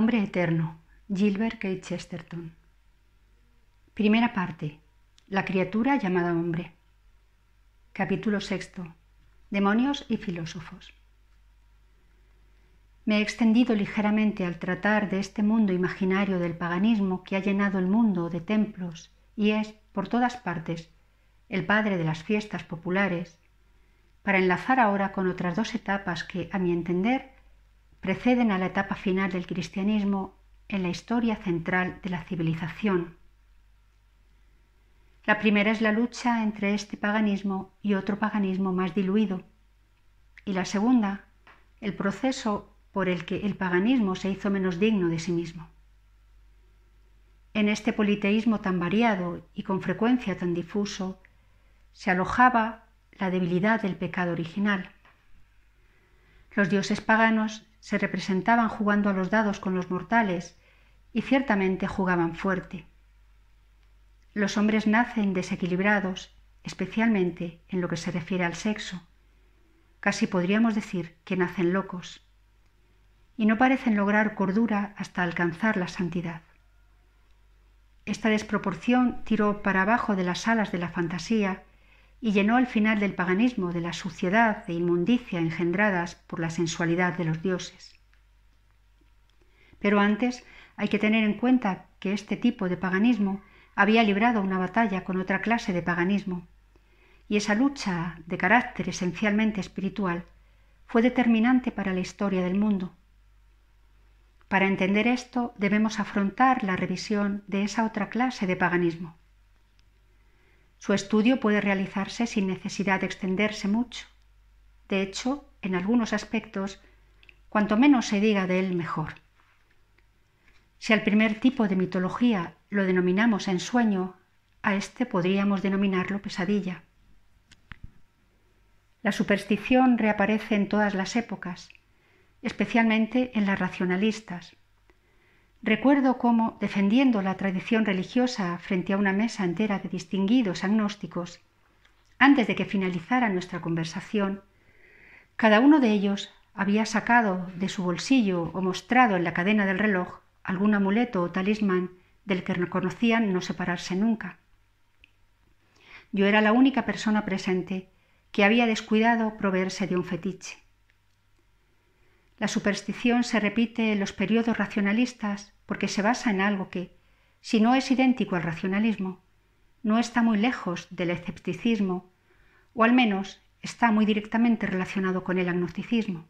nombre eterno, Gilbert K. Chesterton. Primera parte. La criatura llamada hombre. Capítulo 6. Demonios y filósofos. Me he extendido ligeramente al tratar de este mundo imaginario del paganismo que ha llenado el mundo de templos y es, por todas partes, el padre de las fiestas populares, para enlazar ahora con otras dos etapas que, a mi entender, preceden a la etapa final del cristianismo en la historia central de la civilización. La primera es la lucha entre este paganismo y otro paganismo más diluido, y la segunda, el proceso por el que el paganismo se hizo menos digno de sí mismo. En este politeísmo tan variado y con frecuencia tan difuso, se alojaba la debilidad del pecado original. Los dioses paganos se representaban jugando a los dados con los mortales y ciertamente jugaban fuerte. Los hombres nacen desequilibrados, especialmente en lo que se refiere al sexo. Casi podríamos decir que nacen locos y no parecen lograr cordura hasta alcanzar la santidad. Esta desproporción tiró para abajo de las alas de la fantasía y llenó al final del paganismo de la suciedad e inmundicia engendradas por la sensualidad de los dioses. Pero antes hay que tener en cuenta que este tipo de paganismo había librado una batalla con otra clase de paganismo, y esa lucha de carácter esencialmente espiritual fue determinante para la historia del mundo. Para entender esto debemos afrontar la revisión de esa otra clase de paganismo. Su estudio puede realizarse sin necesidad de extenderse mucho. De hecho, en algunos aspectos, cuanto menos se diga de él, mejor. Si al primer tipo de mitología lo denominamos ensueño, a este podríamos denominarlo pesadilla. La superstición reaparece en todas las épocas, especialmente en las racionalistas. Recuerdo cómo, defendiendo la tradición religiosa frente a una mesa entera de distinguidos agnósticos, antes de que finalizara nuestra conversación, cada uno de ellos había sacado de su bolsillo o mostrado en la cadena del reloj algún amuleto o talismán del que reconocían no separarse nunca. Yo era la única persona presente que había descuidado proveerse de un fetiche. La superstición se repite en los periodos racionalistas porque se basa en algo que, si no es idéntico al racionalismo, no está muy lejos del escepticismo, o al menos está muy directamente relacionado con el agnosticismo.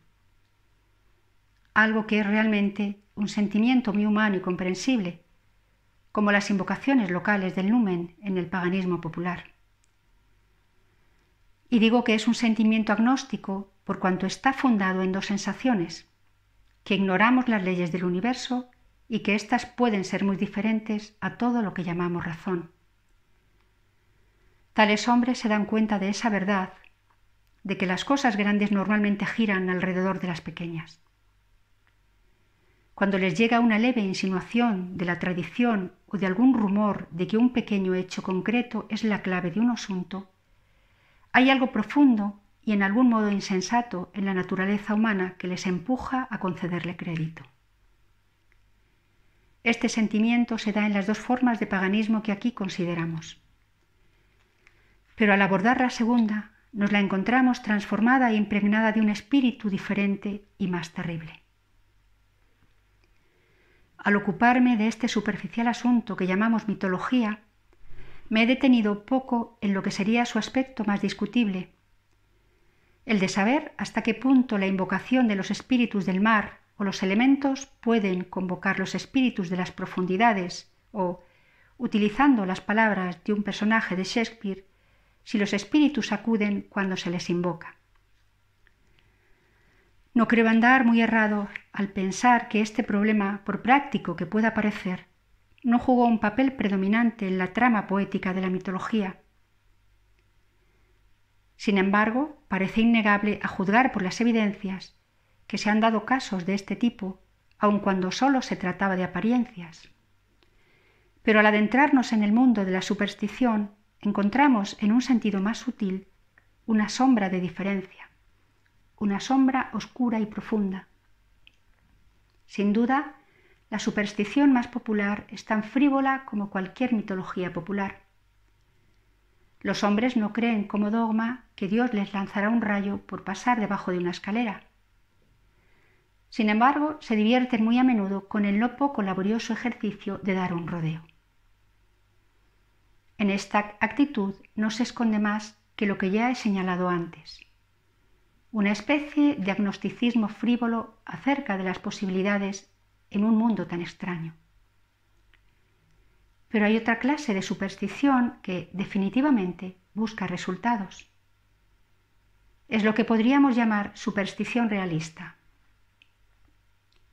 Algo que es realmente un sentimiento muy humano y comprensible, como las invocaciones locales del numen en el paganismo popular. Y digo que es un sentimiento agnóstico por cuanto está fundado en dos sensaciones, que ignoramos las leyes del universo y que éstas pueden ser muy diferentes a todo lo que llamamos razón. Tales hombres se dan cuenta de esa verdad, de que las cosas grandes normalmente giran alrededor de las pequeñas. Cuando les llega una leve insinuación de la tradición o de algún rumor de que un pequeño hecho concreto es la clave de un asunto, hay algo profundo y en algún modo insensato en la naturaleza humana que les empuja a concederle crédito. Este sentimiento se da en las dos formas de paganismo que aquí consideramos. Pero al abordar la segunda, nos la encontramos transformada e impregnada de un espíritu diferente y más terrible. Al ocuparme de este superficial asunto que llamamos mitología, me he detenido poco en lo que sería su aspecto más discutible, el de saber hasta qué punto la invocación de los espíritus del mar o los elementos pueden convocar los espíritus de las profundidades o, utilizando las palabras de un personaje de Shakespeare, si los espíritus acuden cuando se les invoca. No creo andar muy errado al pensar que este problema, por práctico que pueda parecer, no jugó un papel predominante en la trama poética de la mitología. Sin embargo, parece innegable, a juzgar por las evidencias, que se han dado casos de este tipo, aun cuando solo se trataba de apariencias. Pero al adentrarnos en el mundo de la superstición, encontramos en un sentido más sutil una sombra de diferencia, una sombra oscura y profunda. Sin duda, la superstición más popular es tan frívola como cualquier mitología popular. Los hombres no creen como dogma que Dios les lanzará un rayo por pasar debajo de una escalera. Sin embargo, se divierten muy a menudo con el no poco laborioso ejercicio de dar un rodeo. En esta actitud no se esconde más que lo que ya he señalado antes, una especie de agnosticismo frívolo acerca de las posibilidades en un mundo tan extraño. Pero hay otra clase de superstición que definitivamente busca resultados. Es lo que podríamos llamar superstición realista.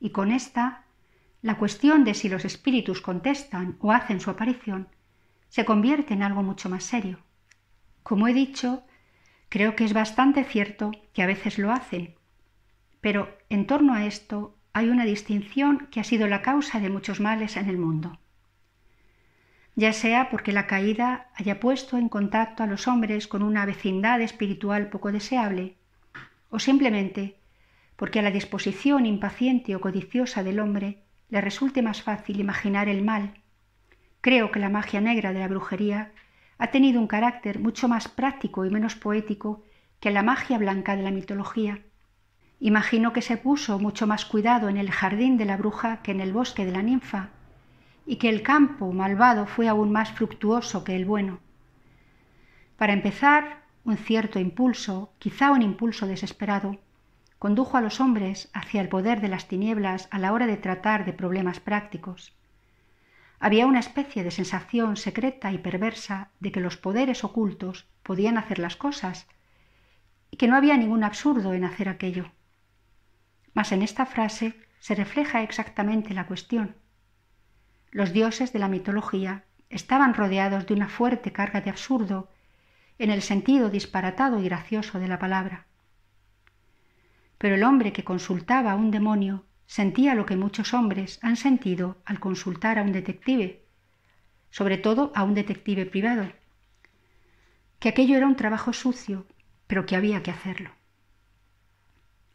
Y con esta, la cuestión de si los espíritus contestan o hacen su aparición se convierte en algo mucho más serio. Como he dicho, creo que es bastante cierto que a veces lo hacen, pero en torno a esto hay una distinción que ha sido la causa de muchos males en el mundo. Ya sea porque la caída haya puesto en contacto a los hombres con una vecindad espiritual poco deseable, o simplemente porque a la disposición impaciente o codiciosa del hombre le resulte más fácil imaginar el mal. Creo que la magia negra de la brujería ha tenido un carácter mucho más práctico y menos poético que la magia blanca de la mitología. Imagino que se puso mucho más cuidado en el jardín de la bruja que en el bosque de la ninfa, y que el campo malvado fue aún más fructuoso que el bueno. Para empezar, un cierto impulso, quizá un impulso desesperado, condujo a los hombres hacia el poder de las tinieblas a la hora de tratar de problemas prácticos. Había una especie de sensación secreta y perversa de que los poderes ocultos podían hacer las cosas y que no había ningún absurdo en hacer aquello. Mas en esta frase se refleja exactamente la cuestión. Los dioses de la mitología estaban rodeados de una fuerte carga de absurdo en el sentido disparatado y gracioso de la palabra. Pero el hombre que consultaba a un demonio sentía lo que muchos hombres han sentido al consultar a un detective, sobre todo a un detective privado, que aquello era un trabajo sucio, pero que había que hacerlo.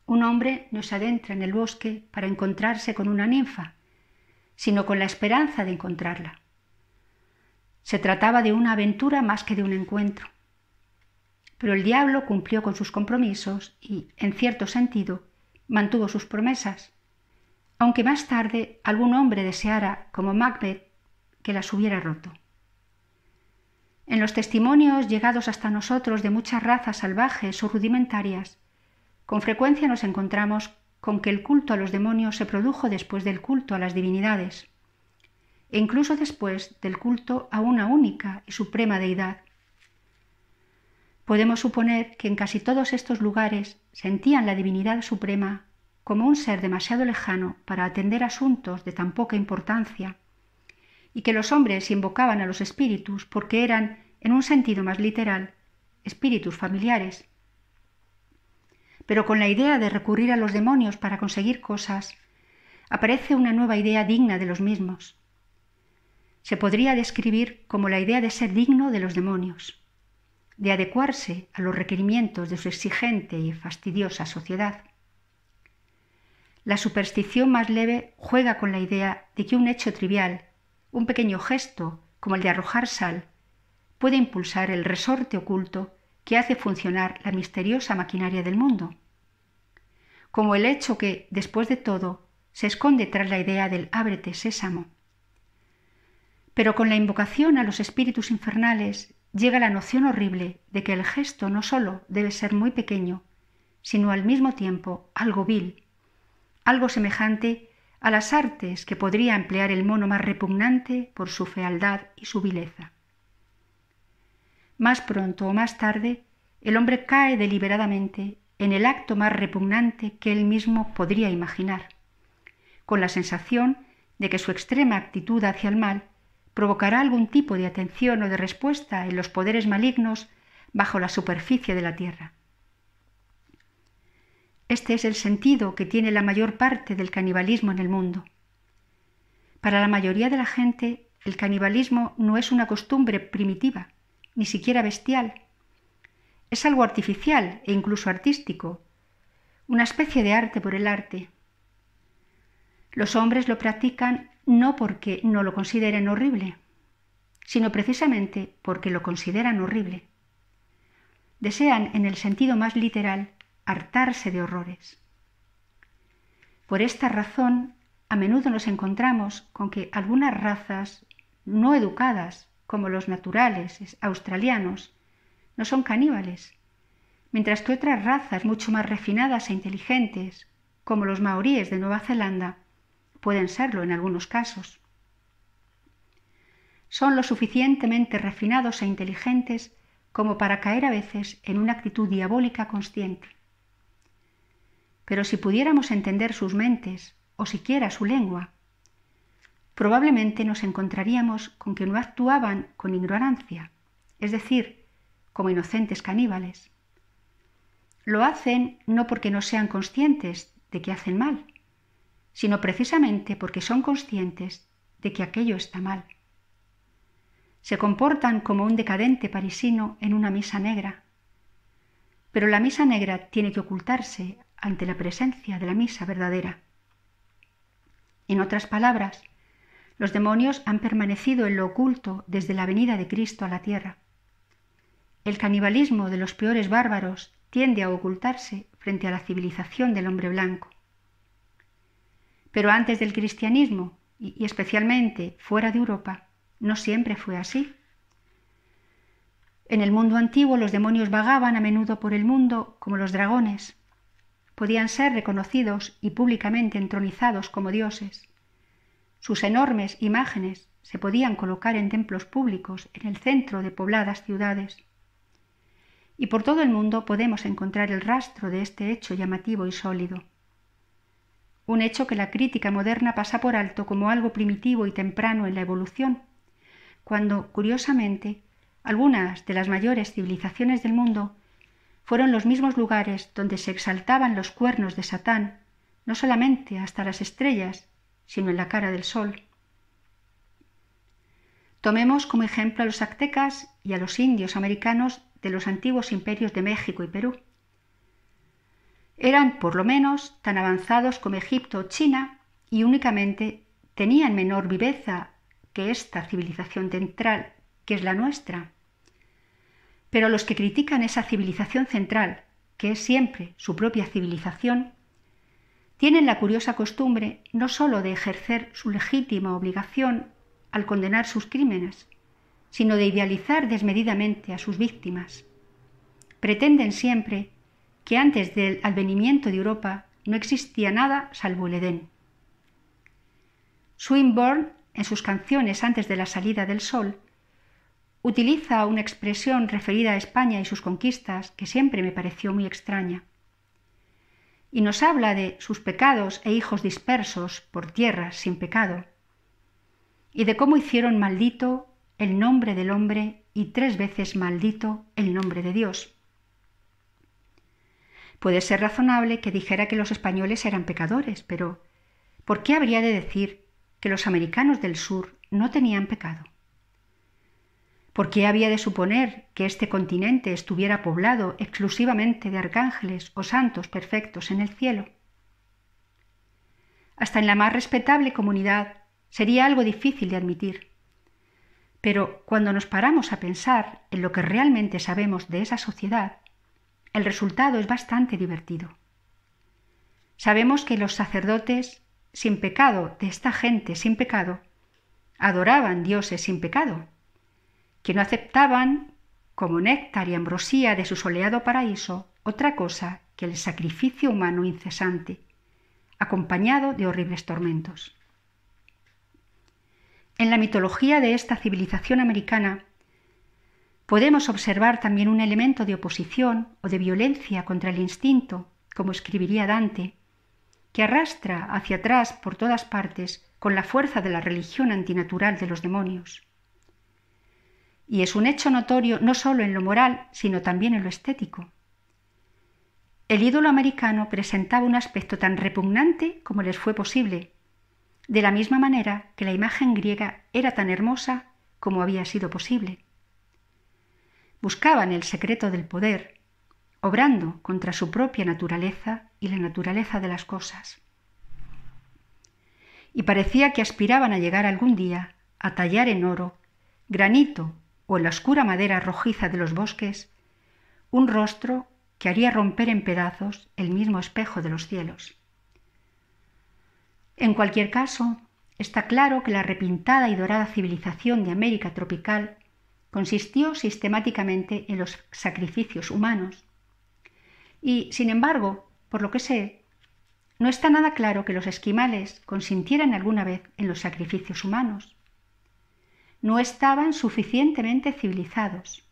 Un hombre no se adentra en el bosque para encontrarse con una ninfa, sino con la esperanza de encontrarla. Se trataba de una aventura más que de un encuentro. Pero el diablo cumplió con sus compromisos y, en cierto sentido, mantuvo sus promesas, aunque más tarde algún hombre deseara, como Macbeth, que las hubiera roto. En los testimonios llegados hasta nosotros de muchas razas salvajes o rudimentarias, con frecuencia nos encontramos con que el culto a los demonios se produjo después del culto a las divinidades, e incluso después del culto a una única y suprema deidad. Podemos suponer que en casi todos estos lugares sentían la divinidad suprema como un ser demasiado lejano para atender asuntos de tan poca importancia, y que los hombres invocaban a los espíritus porque eran, en un sentido más literal, espíritus familiares. Pero con la idea de recurrir a los demonios para conseguir cosas, aparece una nueva idea digna de los mismos. Se podría describir como la idea de ser digno de los demonios, de adecuarse a los requerimientos de su exigente y fastidiosa sociedad. La superstición más leve juega con la idea de que un hecho trivial, un pequeño gesto como el de arrojar sal, puede impulsar el resorte oculto que hace funcionar la misteriosa maquinaria del mundo, como el hecho que, después de todo, se esconde tras la idea del ábrete sésamo. Pero con la invocación a los espíritus infernales llega la noción horrible de que el gesto no sólo debe ser muy pequeño, sino al mismo tiempo algo vil, algo semejante a las artes que podría emplear el mono más repugnante por su fealdad y su vileza. Más pronto o más tarde, el hombre cae deliberadamente en el acto más repugnante que él mismo podría imaginar, con la sensación de que su extrema actitud hacia el mal provocará algún tipo de atención o de respuesta en los poderes malignos bajo la superficie de la tierra. Este es el sentido que tiene la mayor parte del canibalismo en el mundo. Para la mayoría de la gente, el canibalismo no es una costumbre primitiva, ni siquiera bestial. Es algo artificial e incluso artístico, una especie de arte por el arte. Los hombres lo practican no porque no lo consideren horrible, sino precisamente porque lo consideran horrible. Desean, en el sentido más literal, hartarse de horrores. Por esta razón, a menudo nos encontramos con que algunas razas no educadas, como los naturales australianos, no son caníbales, mientras que otras razas mucho más refinadas e inteligentes, como los maoríes de Nueva Zelanda, pueden serlo en algunos casos. Son lo suficientemente refinados e inteligentes como para caer a veces en una actitud diabólica consciente. Pero si pudiéramos entender sus mentes, o siquiera su lengua, probablemente nos encontraríamos con que no actuaban con ignorancia, es decir, como inocentes caníbales. Lo hacen no porque no sean conscientes de que hacen mal, sino precisamente porque son conscientes de que aquello está mal. Se comportan como un decadente parisino en una misa negra, pero la misa negra tiene que ocultarse ante la presencia de la misa verdadera. En otras palabras, los demonios han permanecido en lo oculto desde la venida de Cristo a la tierra. El canibalismo de los peores bárbaros tiende a ocultarse frente a la civilización del hombre blanco. Pero antes del cristianismo, y especialmente fuera de Europa, no siempre fue así. En el mundo antiguo los demonios vagaban a menudo por el mundo como los dragones. Podían ser reconocidos y públicamente entronizados como dioses. Sus enormes imágenes se podían colocar en templos públicos en el centro de pobladas ciudades. Y por todo el mundo podemos encontrar el rastro de este hecho llamativo y sólido. Un hecho que la crítica moderna pasa por alto como algo primitivo y temprano en la evolución, cuando, curiosamente, algunas de las mayores civilizaciones del mundo fueron los mismos lugares donde se exaltaban los cuernos de Satán, no solamente hasta las estrellas, sino en la cara del sol. Tomemos como ejemplo a los aztecas y a los indios americanos de los antiguos imperios de México y Perú. Eran, por lo menos, tan avanzados como Egipto o China y únicamente tenían menor viveza que esta civilización central, que es la nuestra. Pero los que critican esa civilización central, que es siempre su propia civilización, tienen la curiosa costumbre no sólo de ejercer su legítima obligación al condenar sus crímenes, sino de idealizar desmedidamente a sus víctimas. Pretenden siempre que antes del advenimiento de Europa no existía nada salvo el Edén. Swinburne, en sus canciones antes de la salida del sol, utiliza una expresión referida a España y sus conquistas que siempre me pareció muy extraña. Y nos habla de sus pecados e hijos dispersos por tierras sin pecado, y de cómo hicieron maldito el nombre del hombre y 3 veces maldito el nombre de Dios. Puede ser razonable que dijera que los españoles eran pecadores, pero ¿por qué habría de decir que los americanos del sur no tenían pecado? ¿Por qué había de suponer que este continente estuviera poblado exclusivamente de arcángeles o santos perfectos en el cielo? Hasta en la más respetable comunidad sería algo difícil de admitir. Pero cuando nos paramos a pensar en lo que realmente sabemos de esa sociedad, el resultado es bastante divertido. Sabemos que los sacerdotes sin pecado de esta gente sin pecado adoraban dioses sin pecado, que no aceptaban como néctar y ambrosía de su soleado paraíso otra cosa que el sacrificio humano incesante, acompañado de horribles tormentos. En la mitología de esta civilización americana podemos observar también un elemento de oposición o de violencia contra el instinto, como escribiría Dante, que arrastra hacia atrás por todas partes con la fuerza de la religión antinatural de los demonios. Y es un hecho notorio no solo en lo moral, sino también en lo estético. El ídolo americano presentaba un aspecto tan repugnante como les fue posible, de la misma manera que la imagen griega era tan hermosa como había sido posible. Buscaban el secreto del poder, obrando contra su propia naturaleza y la naturaleza de las cosas. y parecía que aspiraban a llegar algún día a tallar en oro, granito o en la oscura madera rojiza de los bosques, un rostro que haría romper en pedazos el mismo espejo de los cielos. En cualquier caso, está claro que la repintada y dorada civilización de América tropical consistió sistemáticamente en los sacrificios humanos. Y, sin embargo, por lo que sé, no está nada claro que los esquimales consintieran alguna vez en los sacrificios humanos. No estaban suficientemente civilizados.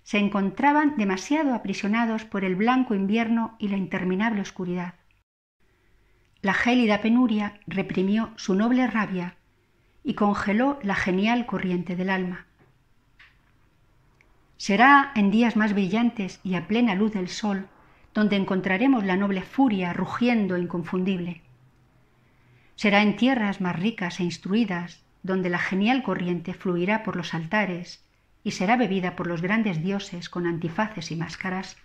Se encontraban demasiado aprisionados por el blanco invierno y la interminable oscuridad. La gélida penuria reprimió su noble rabia y congeló la genial corriente del alma. Será en días más brillantes y a plena luz del sol donde encontraremos la noble furia rugiendo e inconfundible. Será en tierras más ricas e instruidas donde la genial corriente fluirá por los altares y será bebida por los grandes dioses con antifaces y máscaras,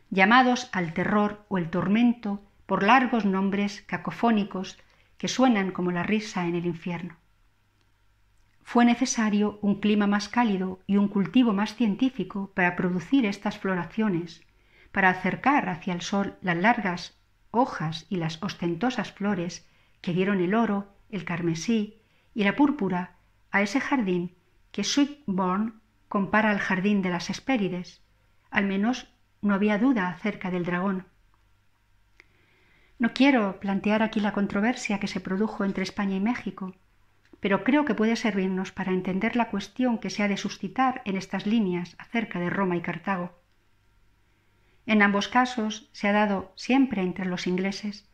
llamados al terror o el tormento por largos nombres cacofónicos que suenan como la risa en el infierno. Fue necesario un clima más cálido y un cultivo más científico para producir estas floraciones, para acercar hacia el sol las largas hojas y las ostentosas flores que dieron el oro, el carmesí y la púrpura a ese jardín que Swinburne compara al jardín de las Hespérides. Al menos no había duda acerca del dragón. No quiero plantear aquí la controversia que se produjo entre España y México, pero creo que puede servirnos para entender la cuestión que se ha de suscitar en estas líneas acerca de Roma y Cartago. En ambos casos se ha dado siempre entre los ingleses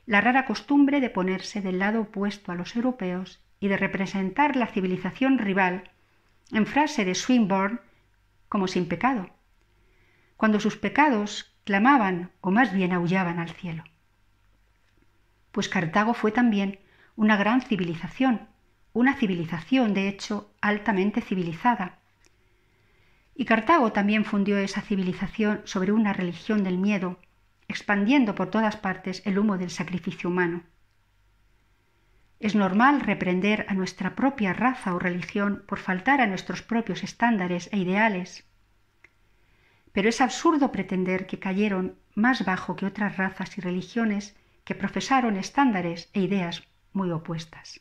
la rara costumbre de ponerse del lado opuesto a los europeos y de representar la civilización rival, en frase de Swinburne, como sin pecado, cuando sus pecados clamaban o más bien aullaban al cielo. Pues Cartago fue también una gran civilización, una civilización de hecho altamente civilizada. Y Cartago también fundió esa civilización sobre una religión del miedo, expandiendo por todas partes el humo del sacrificio humano. Es normal reprender a nuestra propia raza o religión por faltar a nuestros propios estándares e ideales, pero es absurdo pretender que cayeron más bajo que otras razas y religiones que profesaron estándares e ideas muy opuestas.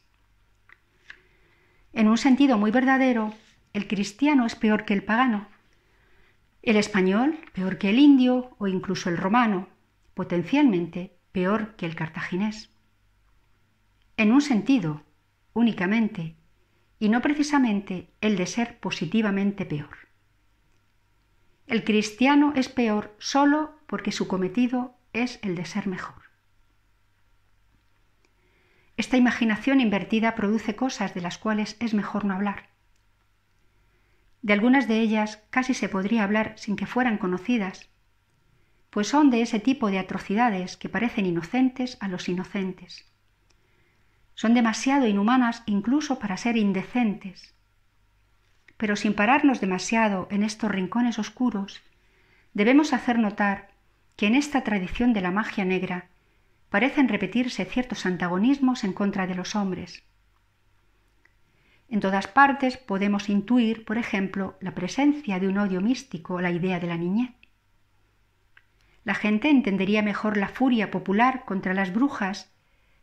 En un sentido muy verdadero, el cristiano es peor que el pagano, el español peor que el indio o incluso el romano, potencialmente peor que el cartaginés. En un sentido, únicamente, y no precisamente el de ser positivamente peor. El cristiano es peor solo porque su cometido es el de ser mejor. Esta imaginación invertida produce cosas de las cuales es mejor no hablar. De algunas de ellas casi se podría hablar sin que fueran conocidas, pues son de ese tipo de atrocidades que parecen inocentes a los inocentes. Son demasiado inhumanas incluso para ser indecentes. Pero sin pararnos demasiado en estos rincones oscuros, debemos hacer notar que en esta tradición de la magia negra parecen repetirse ciertos antagonismos en contra de los hombres. En todas partes podemos intuir, por ejemplo, la presencia de un odio místico a la idea de la niñez. La gente entendería mejor la furia popular contra las brujas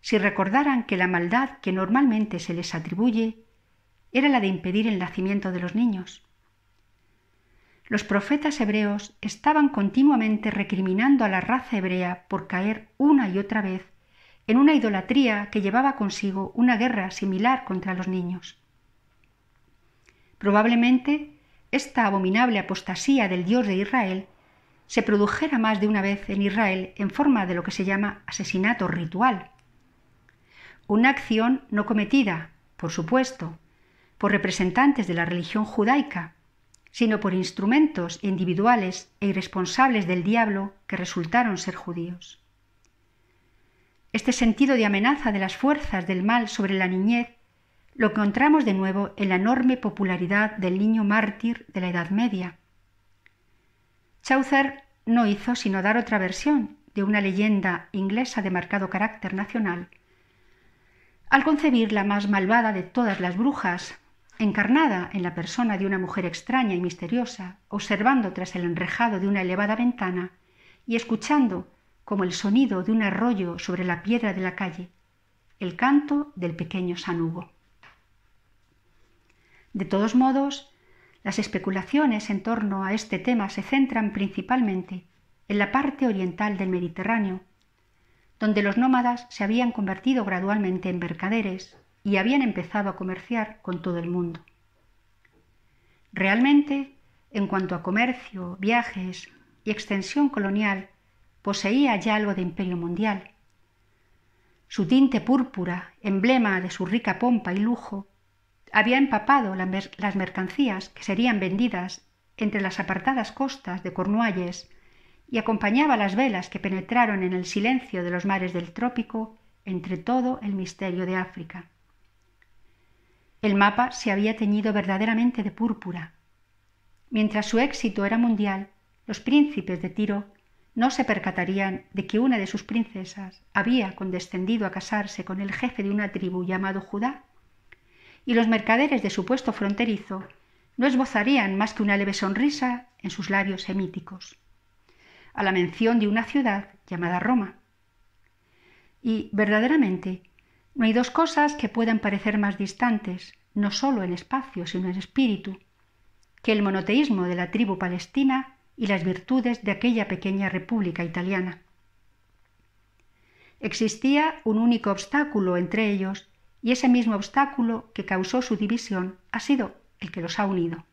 si recordaran que la maldad que normalmente se les atribuye era la de impedir el nacimiento de los niños. Los profetas hebreos estaban continuamente recriminando a la raza hebrea por caer una y otra vez en una idolatría que llevaba consigo una guerra similar contra los niños. Probablemente esta abominable apostasía del Dios de Israel se produjera más de una vez en Israel en forma de lo que se llama asesinato ritual. Una acción no cometida, por supuesto, por representantes de la religión judaica, sino por instrumentos individuales e irresponsables del diablo que resultaron ser judíos. Este sentido de amenaza de las fuerzas del mal sobre la niñez lo encontramos de nuevo en la enorme popularidad del niño mártir de la Edad Media. Chaucer no hizo sino dar otra versión de una leyenda inglesa de marcado carácter nacional, al concebir la más malvada de todas las brujas, encarnada en la persona de una mujer extraña y misteriosa, observando tras el enrejado de una elevada ventana y escuchando, como el sonido de un arroyo sobre la piedra de la calle, el canto del pequeño San Hugo. De todos modos, las especulaciones en torno a este tema se centran principalmente en la parte oriental del Mediterráneo, donde los nómadas se habían convertido gradualmente en mercaderes y habían empezado a comerciar con todo el mundo. Realmente, en cuanto a comercio, viajes y extensión colonial, poseía ya algo de imperio mundial. Su tinte púrpura, emblema de su rica pompa y lujo, había empapado las mercancías que serían vendidas entre las apartadas costas de Cornualles y acompañaba las velas que penetraron en el silencio de los mares del trópico entre todo el misterio de África. El mapa se había teñido verdaderamente de púrpura. Mientras su éxito era mundial, los príncipes de Tiro no se percatarían de que una de sus princesas había condescendido a casarse con el jefe de una tribu llamado Judá, y los mercaderes de su puesto fronterizo no esbozarían más que una leve sonrisa en sus labios semíticos, a la mención de una ciudad llamada Roma. Y, verdaderamente, no hay dos cosas que puedan parecer más distantes, no solo en espacio, sino en espíritu, que el monoteísmo de la tribu palestina y las virtudes de aquella pequeña república italiana. Existía un único obstáculo entre ellos, y ese mismo obstáculo que causó su división ha sido el que los ha unido.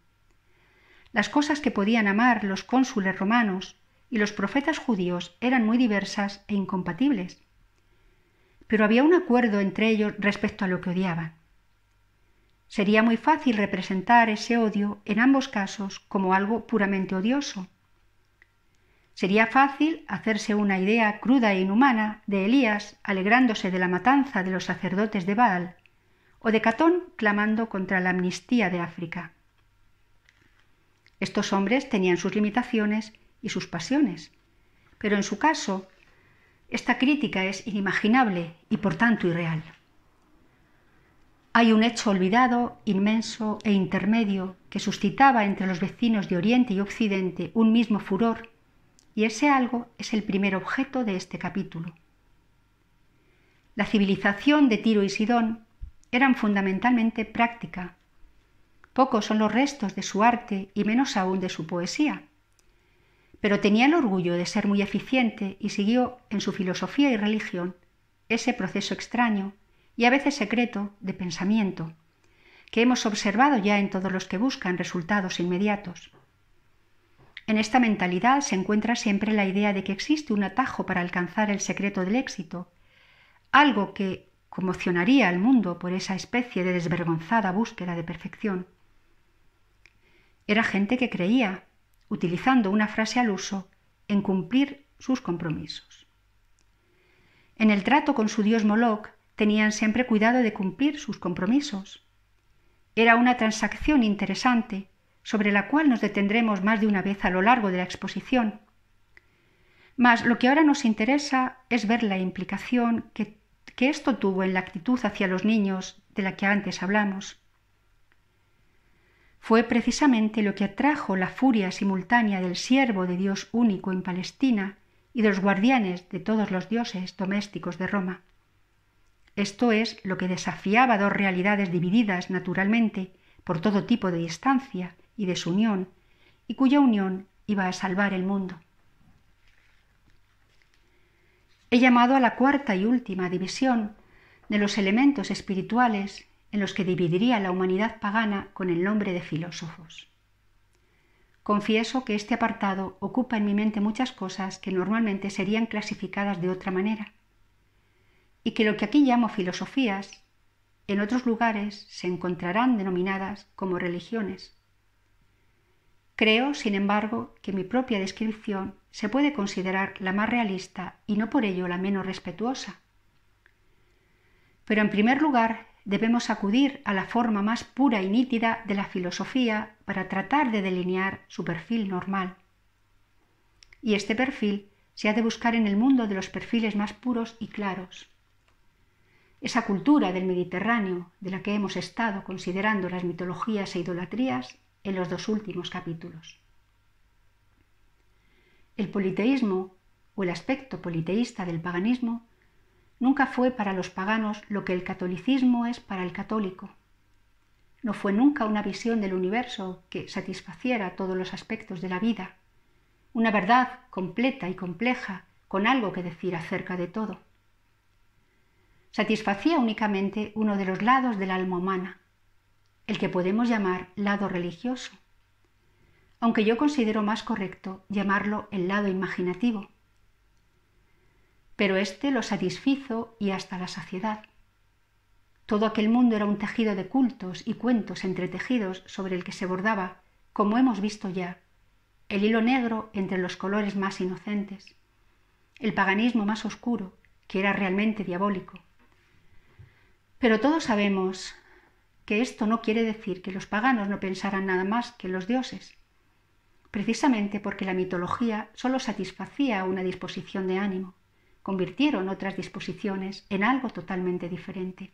Las cosas que podían amar los cónsules romanos y los profetas judíos eran muy diversas e incompatibles, pero había un acuerdo entre ellos respecto a lo que odiaban. Sería muy fácil representar ese odio en ambos casos como algo puramente odioso. Sería fácil hacerse una idea cruda e inhumana de Elías alegrándose de la matanza de los sacerdotes de Baal, o de Catón clamando contra la amnistía de África. Estos hombres tenían sus limitaciones y sus pasiones, pero en su caso, esta crítica es inimaginable y por tanto irreal. Hay un hecho olvidado, inmenso e intermedio que suscitaba entre los vecinos de Oriente y Occidente un mismo furor, y ese algo es el primer objeto de este capítulo. La civilización de Tiro y Sidón eran fundamentalmente práctica. Pocos son los restos de su arte y menos aún de su poesía, pero tenía el orgullo de ser muy eficiente y siguió en su filosofía y religión ese proceso extraño y a veces secreto de pensamiento que hemos observado ya en todos los que buscan resultados inmediatos. En esta mentalidad se encuentra siempre la idea de que existe un atajo para alcanzar el secreto del éxito, algo que conmocionaría al mundo por esa especie de desvergonzada búsqueda de perfección. Era gente que creía, utilizando una frase al uso, en cumplir sus compromisos. En el trato con su dios Moloch tenían siempre cuidado de cumplir sus compromisos. Era una transacción interesante, sobre la cual nos detendremos más de una vez a lo largo de la exposición. Mas lo que ahora nos interesa es ver la implicación que esto tuvo en la actitud hacia los niños de la que antes hablamos. Fue precisamente lo que atrajo la furia simultánea del siervo de Dios único en Palestina y de los guardianes de todos los dioses domésticos de Roma. Esto es lo que desafiaba dos realidades divididas naturalmente por todo tipo de distancia y desunión, y cuya unión iba a salvar el mundo. He llamado a la cuarta y última división de los elementos espirituales en los que dividiría la humanidad pagana con el nombre de filósofos. Confieso que este apartado ocupa en mi mente muchas cosas que normalmente serían clasificadas de otra manera, y que lo que aquí llamo filosofías, en otros lugares se encontrarán denominadas como religiones. Creo, sin embargo, que mi propia descripción se puede considerar la más realista y no por ello la menos respetuosa. Pero en primer lugar debemos acudir a la forma más pura y nítida de la filosofía para tratar de delinear su perfil normal. Y este perfil se ha de buscar en el mundo de los perfiles más puros y claros. esa cultura del Mediterráneo de la que hemos estado considerando las mitologías e idolatrías en los 2 últimos capítulos. El politeísmo, o el aspecto politeísta del paganismo, nunca fue para los paganos lo que el catolicismo es para el católico. No fue nunca una visión del universo que satisfaciera todos los aspectos de la vida, una verdad completa y compleja con algo que decir acerca de todo. Satisfacía únicamente uno de los lados del alma humana, el que podemos llamar lado religioso, aunque yo considero más correcto llamarlo el lado imaginativo. Pero este lo satisfizo y hasta la saciedad. Todo aquel mundo era un tejido de cultos y cuentos entretejidos sobre el que se bordaba, como hemos visto ya, el hilo negro entre los colores más inocentes, el paganismo más oscuro, que era realmente diabólico. Pero todos sabemos que esto no quiere decir que los paganos no pensaran nada más que en los dioses, precisamente porque la mitología solo satisfacía una disposición de ánimo. Convirtieron otras disposiciones en algo totalmente diferente.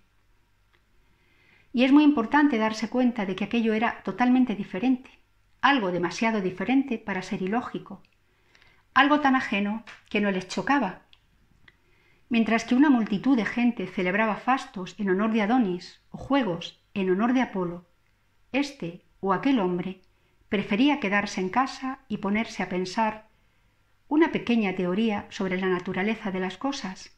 Y es muy importante darse cuenta de que aquello era totalmente diferente, algo demasiado diferente para ser ilógico, algo tan ajeno que no les chocaba. Mientras que una multitud de gente celebraba fastos en honor de Adonis o juegos en honor de Apolo, este o aquel hombre prefería quedarse en casa y ponerse a pensar una pequeña teoría sobre la naturaleza de las cosas.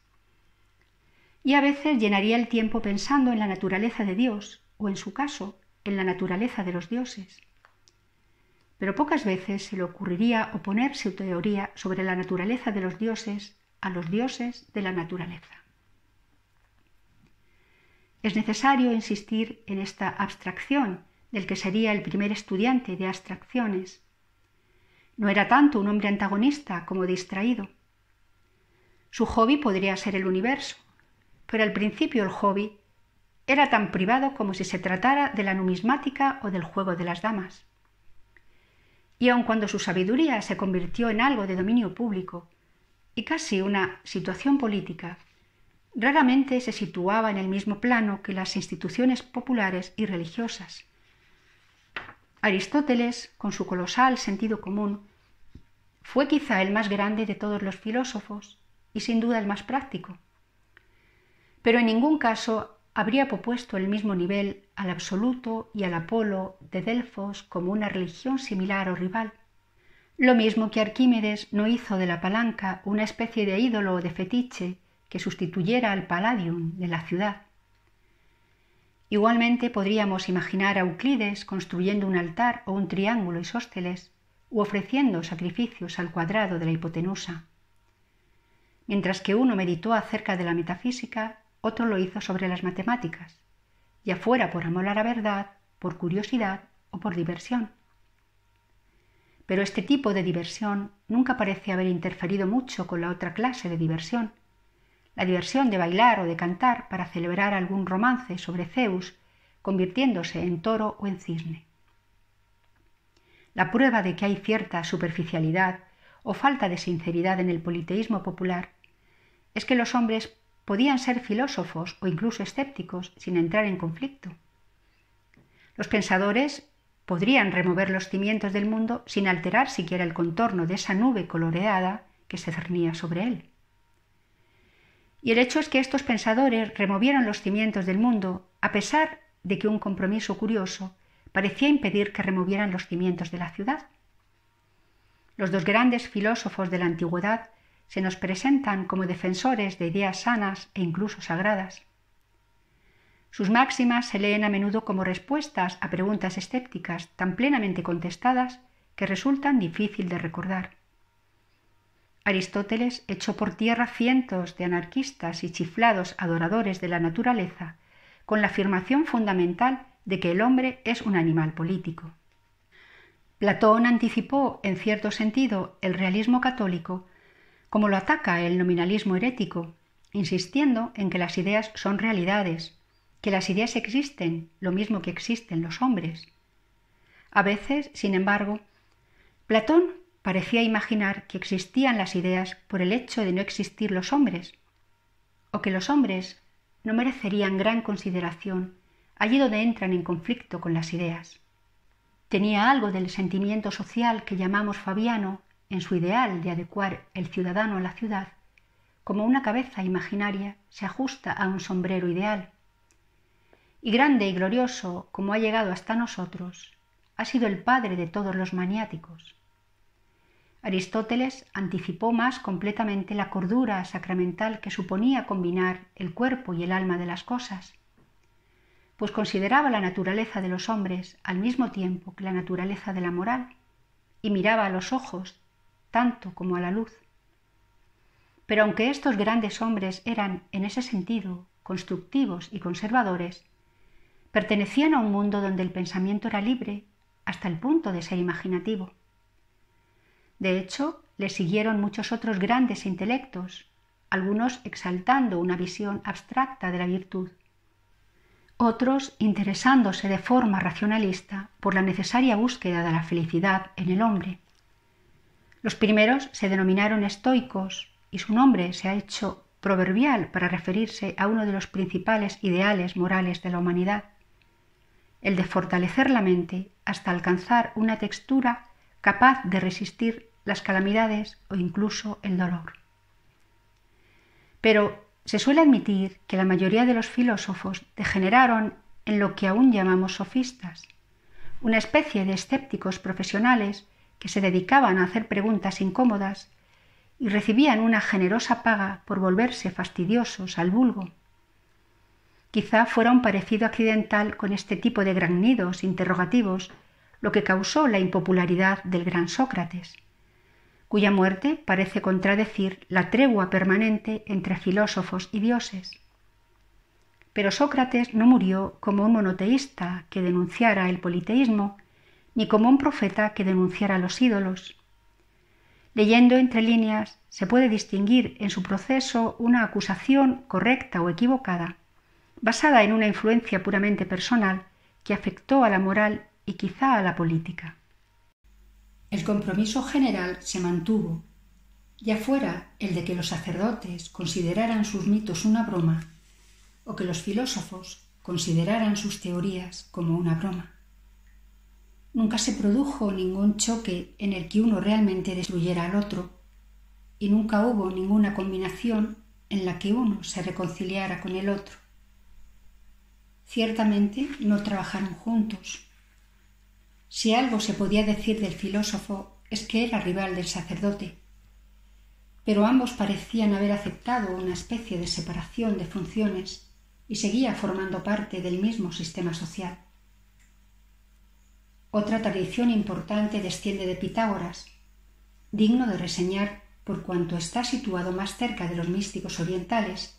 Y a veces llenaría el tiempo pensando en la naturaleza de Dios, o en su caso, en la naturaleza de los dioses. Pero pocas veces se le ocurriría oponer su teoría sobre la naturaleza de los dioses a los dioses de la naturaleza. Es necesario insistir en esta abstracción del que sería el primer estudiante de abstracciones. No era tanto un hombre antagonista como distraído. Su hobby podría ser el universo, pero al principio el hobby era tan privado como si se tratara de la numismática o del juego de las damas. Y aun cuando su sabiduría se convirtió en algo de dominio público y casi una situación política, raramente se situaba en el mismo plano que las instituciones populares y religiosas. Aristóteles, con su colosal sentido común, fue quizá el más grande de todos los filósofos y sin duda el más práctico. Pero en ningún caso habría propuesto el mismo nivel al absoluto y al Apolo de Delfos como una religión similar o rival. Lo mismo que Arquímedes no hizo de la palanca una especie de ídolo o de fetiche que sustituyera al Palladium de la ciudad. Igualmente podríamos imaginar a Euclides construyendo un altar o un triángulo isósceles u ofreciendo sacrificios al cuadrado de la hipotenusa. Mientras que uno meditó acerca de la metafísica, otro lo hizo sobre las matemáticas, ya fuera por amor a la verdad, por curiosidad o por diversión. Pero este tipo de diversión nunca parece haber interferido mucho con la otra clase de diversión, la diversión de bailar o de cantar para celebrar algún romance sobre Zeus, convirtiéndose en toro o en cisne. La prueba de que hay cierta superficialidad o falta de sinceridad en el politeísmo popular es que los hombres podían ser filósofos o incluso escépticos sin entrar en conflicto. Los pensadores podrían remover los cimientos del mundo sin alterar siquiera el contorno de esa nube coloreada que se cernía sobre él. Y el hecho es que estos pensadores removieron los cimientos del mundo a pesar de que un compromiso curioso parecía impedir que removieran los cimientos de la ciudad. Los dos grandes filósofos de la antigüedad se nos presentan como defensores de ideas sanas e incluso sagradas. Sus máximas se leen a menudo como respuestas a preguntas escépticas tan plenamente contestadas que resultan difícil de recordar. Aristóteles echó por tierra cientos de anarquistas y chiflados adoradores de la naturaleza con la afirmación fundamental de que el hombre es un animal político. Platón anticipó, en cierto sentido, el realismo católico, como lo ataca el nominalismo herético, insistiendo en que las ideas son realidades, que las ideas existen, lo mismo que existen los hombres. A veces, sin embargo, Platón parecía imaginar que existían las ideas por el hecho de no existir los hombres, o que los hombres no merecerían gran consideración allí donde entran en conflicto con las ideas. Tenía algo del sentimiento social que llamamos fabiano en su ideal de adecuar el ciudadano a la ciudad, como una cabeza imaginaria se ajusta a un sombrero ideal. Y grande y glorioso como ha llegado hasta nosotros, ha sido el padre de todos los maniáticos. Aristóteles anticipó más completamente la cordura sacramental que suponía combinar el cuerpo y el alma de las cosas, pues consideraba la naturaleza de los hombres al mismo tiempo que la naturaleza de la moral, y miraba a los ojos tanto como a la luz. Pero aunque estos grandes hombres eran, en ese sentido, constructivos y conservadores, pertenecían a un mundo donde el pensamiento era libre hasta el punto de ser imaginativo. De hecho, le siguieron muchos otros grandes intelectos, algunos exaltando una visión abstracta de la virtud, otros interesándose de forma racionalista por la necesaria búsqueda de la felicidad en el hombre. Los primeros se denominaron estoicos y su nombre se ha hecho proverbial para referirse a uno de los principales ideales morales de la humanidad, el de fortalecer la mente hasta alcanzar una textura capaz de resistir las calamidades o incluso el dolor. Pero se suele admitir que la mayoría de los filósofos degeneraron en lo que aún llamamos sofistas, una especie de escépticos profesionales que se dedicaban a hacer preguntas incómodas y recibían una generosa paga por volverse fastidiosos al vulgo. Quizá fuera un parecido accidental con este tipo de graznidos interrogativos lo que causó la impopularidad del gran Sócrates, cuya muerte parece contradecir la tregua permanente entre filósofos y dioses. Pero Sócrates no murió como un monoteísta que denunciara el politeísmo, ni como un profeta que denunciara los ídolos. Leyendo entre líneas, se puede distinguir en su proceso una acusación correcta o equivocada, basada en una influencia puramente personal que afectó a la moral y quizá a la política. El compromiso general se mantuvo, ya fuera el de que los sacerdotes consideraran sus mitos una broma o que los filósofos consideraran sus teorías como una broma. Nunca se produjo ningún choque en el que uno realmente destruyera al otro, y nunca hubo ninguna combinación en la que uno se reconciliara con el otro. Ciertamente no trabajaron juntos. Si algo se podía decir del filósofo es que era rival del sacerdote, pero ambos parecían haber aceptado una especie de separación de funciones y seguía formando parte del mismo sistema social. Otra tradición importante desciende de Pitágoras, digno de reseñar por cuanto está situado más cerca de los místicos orientales,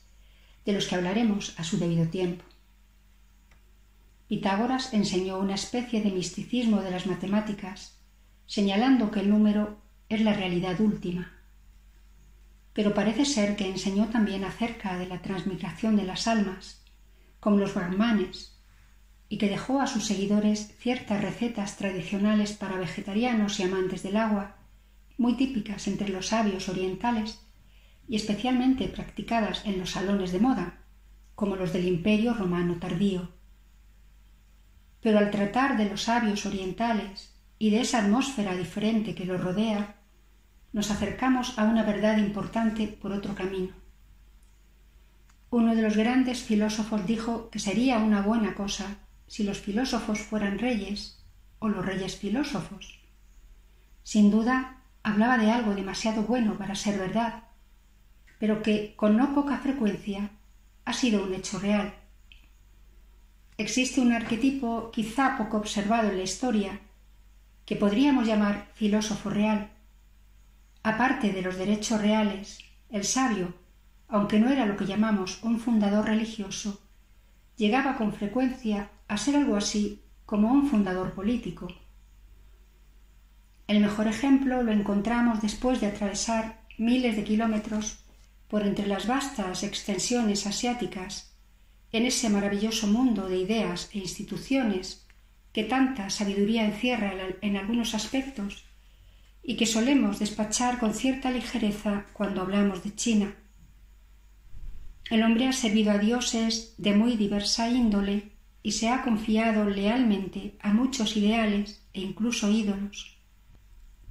de los que hablaremos a su debido tiempo. Pitágoras enseñó una especie de misticismo de las matemáticas, señalando que el número es la realidad última. Pero parece ser que enseñó también acerca de la transmigración de las almas, como los brahmanes, y que dejó a sus seguidores ciertas recetas tradicionales para vegetarianos y amantes del agua, muy típicas entre los sabios orientales y especialmente practicadas en los salones de moda, como los del Imperio Romano tardío. Pero al tratar de los sabios orientales y de esa atmósfera diferente que los rodea, nos acercamos a una verdad importante por otro camino. Uno de los grandes filósofos dijo que sería una buena cosa si los filósofos fueran reyes o los reyes filósofos. Sin duda, hablaba de algo demasiado bueno para ser verdad, pero que, con no poca frecuencia, ha sido un hecho real. Existe un arquetipo quizá poco observado en la historia, que podríamos llamar filósofo real. Aparte de los derechos reales, el sabio, aunque no era lo que llamamos un fundador religioso, llegaba con frecuencia a ser algo así como un fundador político. El mejor ejemplo lo encontramos después de atravesar miles de kilómetros por entre las vastas extensiones asiáticas, en ese maravilloso mundo de ideas e instituciones que tanta sabiduría encierra en algunos aspectos y que solemos despachar con cierta ligereza cuando hablamos de China. El hombre ha servido a dioses de muy diversa índole y se ha confiado lealmente a muchos ideales e incluso ídolos.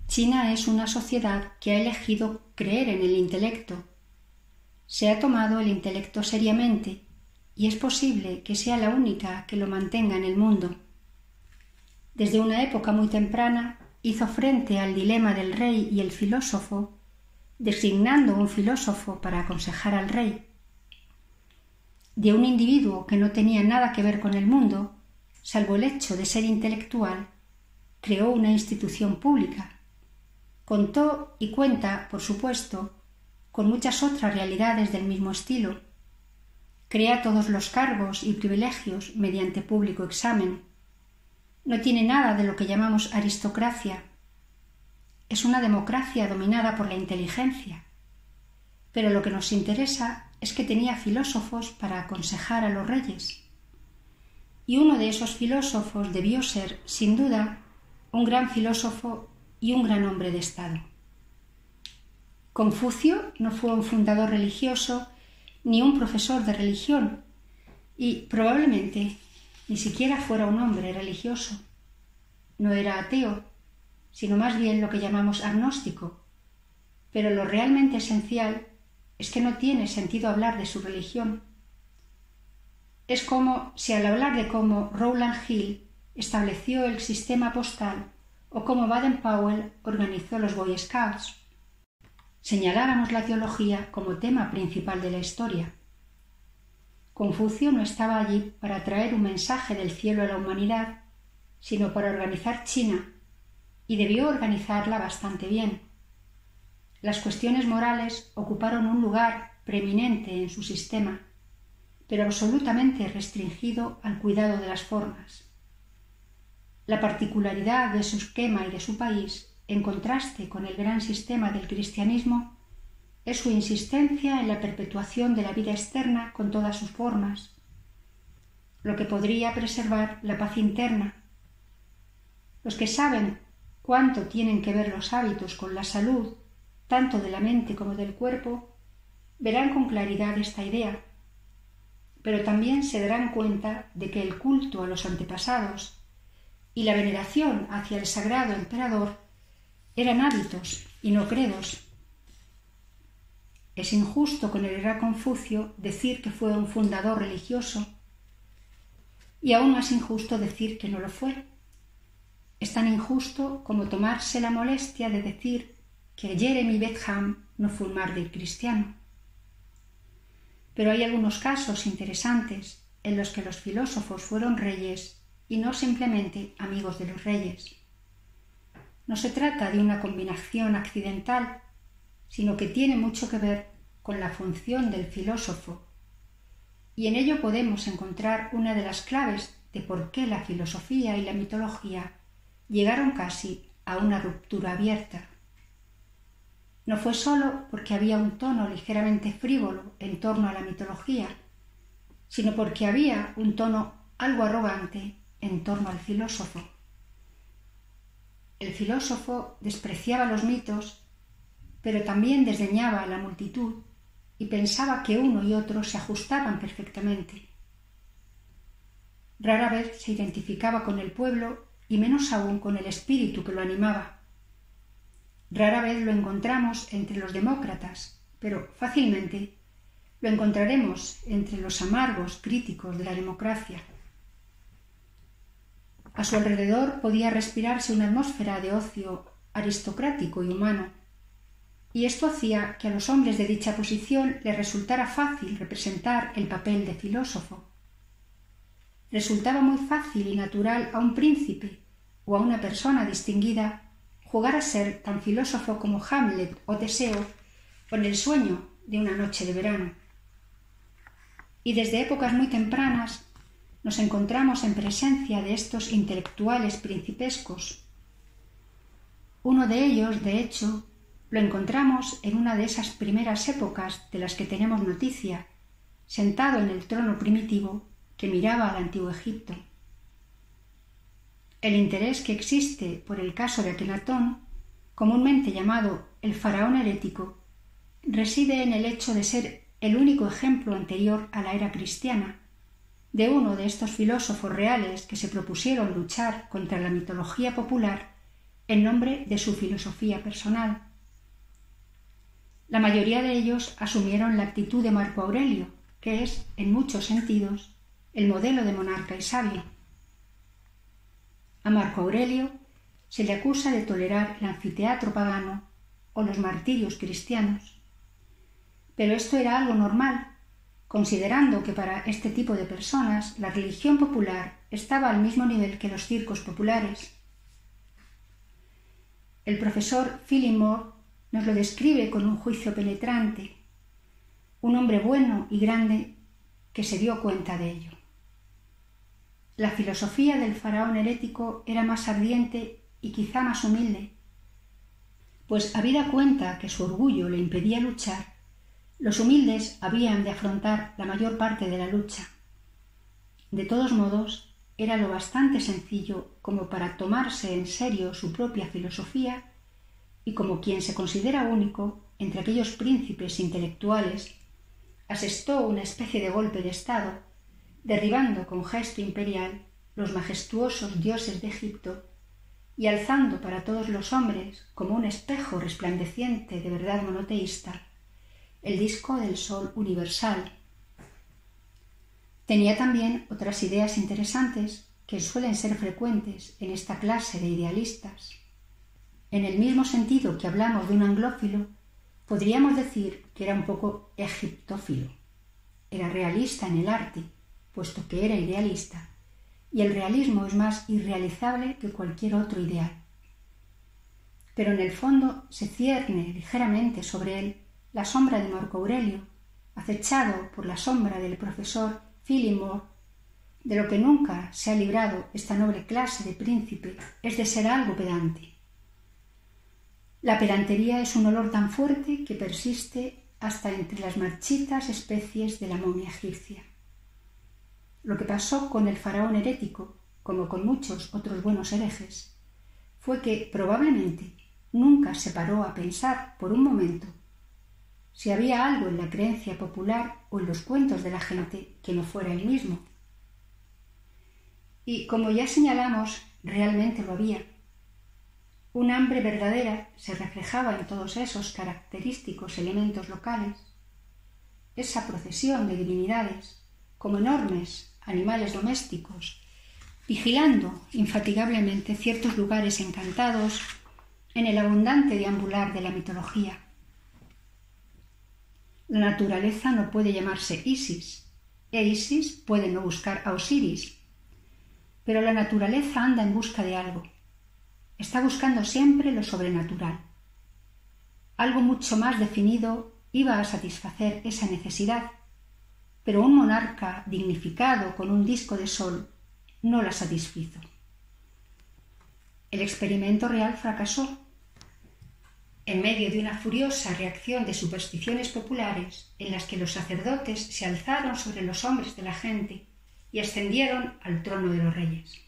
China es una sociedad que ha elegido creer en el intelecto. Se ha tomado el intelecto seriamente y es posible que sea la única que lo mantenga en el mundo. Desde una época muy temprana hizo frente al dilema del rey y el filósofo, designando un filósofo para aconsejar al rey. De un individuo que no tenía nada que ver con el mundo, salvo el hecho de ser intelectual, creó una institución pública. Contó y cuenta, por supuesto, con muchas otras realidades del mismo estilo. Crea todos los cargos y privilegios mediante público examen. No tiene nada de lo que llamamos aristocracia. Es una democracia dominada por la inteligencia. Pero lo que nos interesa es que tenía filósofos para aconsejar a los reyes. Y uno de esos filósofos debió ser, sin duda, un gran filósofo y un gran hombre de Estado. Confucio no fue un fundador religioso ni un profesor de religión, y probablemente ni siquiera fuera un hombre religioso. No era ateo, sino más bien lo que llamamos agnóstico, pero lo realmente esencial es que no tiene sentido hablar de su religión. Es como si al hablar de cómo Rowland Hill estableció el sistema postal o cómo Baden-Powell organizó los Boy Scouts, señaláramos la teología como tema principal de la historia. Confucio no estaba allí para traer un mensaje del cielo a la humanidad, sino para organizar China, y debió organizarla bastante bien. Las cuestiones morales ocuparon un lugar preeminente en su sistema, pero absolutamente restringido al cuidado de las formas. La particularidad de su esquema y de su país, en contraste con el gran sistema del cristianismo, es su insistencia en la perpetuación de la vida externa con todas sus formas, lo que podría preservar la paz interna. Los que saben cuánto tienen que ver los hábitos con la salud, tanto de la mente como del cuerpo, verán con claridad esta idea, pero también se darán cuenta de que el culto a los antepasados y la veneración hacia el sagrado emperador eran hábitos y no credos. Es injusto con el gran Confucio decir que fue un fundador religioso y aún más injusto decir que no lo fue. Es tan injusto como tomarse la molestia de decir que Jeremy Bentham no fue un mártir cristiano. Pero hay algunos casos interesantes en los que los filósofos fueron reyes y no simplemente amigos de los reyes. No se trata de una combinación accidental, sino que tiene mucho que ver con la función del filósofo, y en ello podemos encontrar una de las claves de por qué la filosofía y la mitología llegaron casi a una ruptura abierta. No fue sólo porque había un tono ligeramente frívolo en torno a la mitología, sino porque había un tono algo arrogante en torno al filósofo. El filósofo despreciaba los mitos, pero también desdeñaba a la multitud y pensaba que uno y otro se ajustaban perfectamente. Rara vez se identificaba con el pueblo y menos aún con el espíritu que lo animaba. Rara vez lo encontramos entre los demócratas, pero fácilmente lo encontraremos entre los amargos críticos de la democracia. A su alrededor podía respirarse una atmósfera de ocio aristocrático y humano, y esto hacía que a los hombres de dicha posición les resultara fácil representar el papel de filósofo. Resultaba muy fácil y natural a un príncipe o a una persona distinguida jugar a ser tan filósofo como Hamlet o Teseo con el sueño de una noche de verano. Y desde épocas muy tempranas nos encontramos en presencia de estos intelectuales principescos. Uno de ellos, de hecho, lo encontramos en una de esas primeras épocas de las que tenemos noticia, sentado en el trono primitivo que miraba al antiguo Egipto. El interés que existe por el caso de Akenatón, comúnmente llamado el faraón herético, reside en el hecho de ser el único ejemplo anterior a la era cristiana de uno de estos filósofos reales que se propusieron luchar contra la mitología popular en nombre de su filosofía personal. La mayoría de ellos asumieron la actitud de Marco Aurelio, que es, en muchos sentidos, el modelo de monarca y sabio. A Marco Aurelio se le acusa de tolerar el anfiteatro pagano o los martirios cristianos. Pero esto era algo normal, considerando que para este tipo de personas la religión popular estaba al mismo nivel que los circos populares. El profesor Phillimore nos lo describe con un juicio penetrante, un hombre bueno y grande que se dio cuenta de ello. La filosofía del faraón herético era más ardiente y quizá más humilde, pues habida cuenta que su orgullo le impedía luchar, los humildes habían de afrontar la mayor parte de la lucha. De todos modos, era lo bastante sencillo como para tomarse en serio su propia filosofía y como quien se considera único entre aquellos príncipes intelectuales, asestó una especie de golpe de Estado, derribando con gesto imperial los majestuosos dioses de Egipto y alzando para todos los hombres, como un espejo resplandeciente de verdad monoteísta, el disco del sol universal. Tenía también otras ideas interesantes que suelen ser frecuentes en esta clase de idealistas. En el mismo sentido que hablamos de un anglófilo, podríamos decir que era un poco egiptófilo. Era realista en el arte, puesto que era idealista, y el realismo es más irrealizable que cualquier otro ideal. Pero en el fondo se cierne ligeramente sobre él la sombra de Marco Aurelio, acechado por la sombra del profesor Phillimore. De lo que nunca se ha librado esta noble clase de príncipe es de ser algo pedante. La pedantería es un olor tan fuerte que persiste hasta entre las marchitas especies de la momia egipcia. Lo que pasó con el faraón herético, como con muchos otros buenos herejes, fue que probablemente nunca se paró a pensar por un momento si había algo en la creencia popular o en los cuentos de la gente que no fuera él mismo. Y como ya señalamos, realmente lo había. Un hambre verdadera se reflejaba en todos esos característicos elementos locales, esa procesión de divinidades, como enormes animales domésticos, vigilando infatigablemente ciertos lugares encantados en el abundante deambular de la mitología. La naturaleza no puede llamarse Isis, e Isis puede no buscar a Osiris, pero la naturaleza anda en busca de algo. Está buscando siempre lo sobrenatural. Algo mucho más definido iba a satisfacer esa necesidad, pero un monarca dignificado con un disco de sol no la satisfizo. El experimento real fracasó. En medio de una furiosa reacción de supersticiones populares en las que los sacerdotes se alzaron sobre los hombres de la gente y ascendieron al trono de los reyes.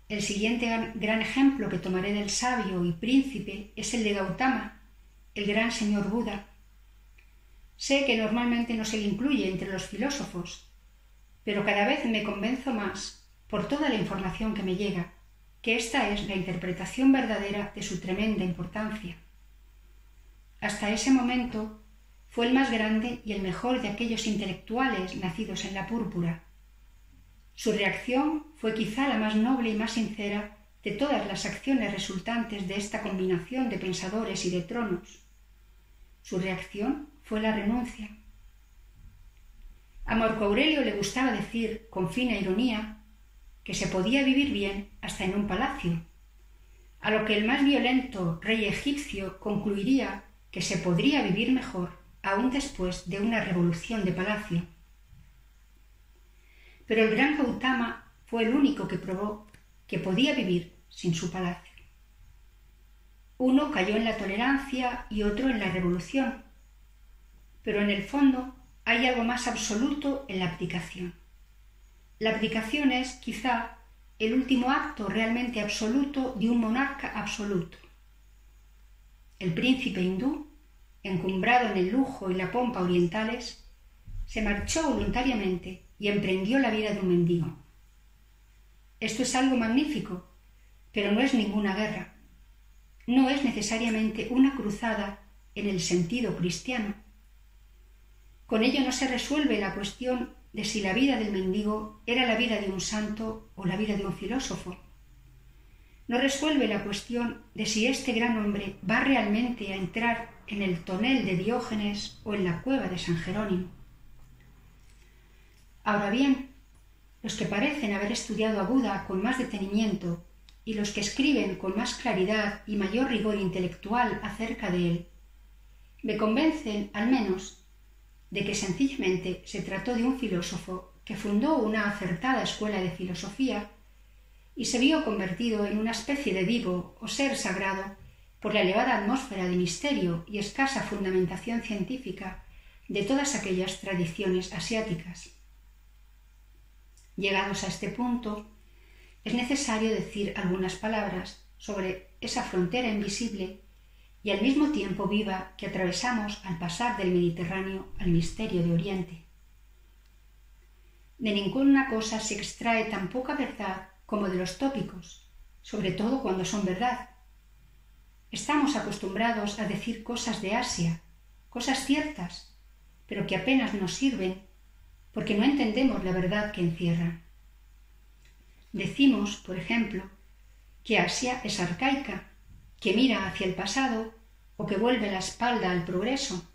El siguiente gran ejemplo que tomaré del sabio y príncipe es el de Gautama, el gran señor Buda. Sé que normalmente no se le incluye entre los filósofos, pero cada vez me convenzo más, por toda la información que me llega, que esta es la interpretación verdadera de su tremenda importancia. Hasta ese momento fue el más grande y el mejor de aquellos intelectuales nacidos en la púrpura. Su reacción fue quizá la más noble y más sincera de todas las acciones resultantes de esta combinación de pensadores y de tronos. Su reacción fue la renuncia. A Marco Aurelio le gustaba decir, con fina ironía, que se podía vivir bien hasta en un palacio, a lo que el más violento rey egipcio concluiría que se podría vivir mejor aún después de una revolución de palacio. Pero el gran Gautama fue el único que probó que podía vivir sin su palacio. Uno cayó en la tolerancia y otro en la revolución, pero en el fondo hay algo más absoluto en la abdicación. La abdicación es, quizá, el último acto realmente absoluto de un monarca absoluto. El príncipe hindú encumbrado en el lujo y la pompa orientales, se marchó voluntariamente y emprendió la vida de un mendigo. Esto es algo magnífico, pero no es ninguna guerra. No es necesariamente una cruzada en el sentido cristiano. Con ello no se resuelve la cuestión de si la vida del mendigo era la vida de un santo o la vida de un filósofo. No resuelve la cuestión de si este gran hombre va realmente a entrar en el tonel de Diógenes o en la cueva de San Jerónimo. Ahora bien, los que parecen haber estudiado a Buda con más detenimiento y los que escriben con más claridad y mayor rigor intelectual acerca de él, me convencen, al menos, de que sencillamente se trató de un filósofo que fundó una acertada escuela de filosofía y se vio convertido en una especie de divo o ser sagrado por la elevada atmósfera de misterio y escasa fundamentación científica de todas aquellas tradiciones asiáticas. Llegados a este punto, es necesario decir algunas palabras sobre esa frontera invisible y al mismo tiempo viva que atravesamos al pasar del Mediterráneo al misterio de Oriente. De ninguna cosa se extrae tan poca verdad como de los tópicos, sobre todo cuando son verdad. Estamos acostumbrados a decir cosas de Asia, cosas ciertas, pero que apenas nos sirven porque no entendemos la verdad que encierran. Decimos, por ejemplo, que Asia es arcaica, que mira hacia el pasado o que vuelve la espalda al progreso.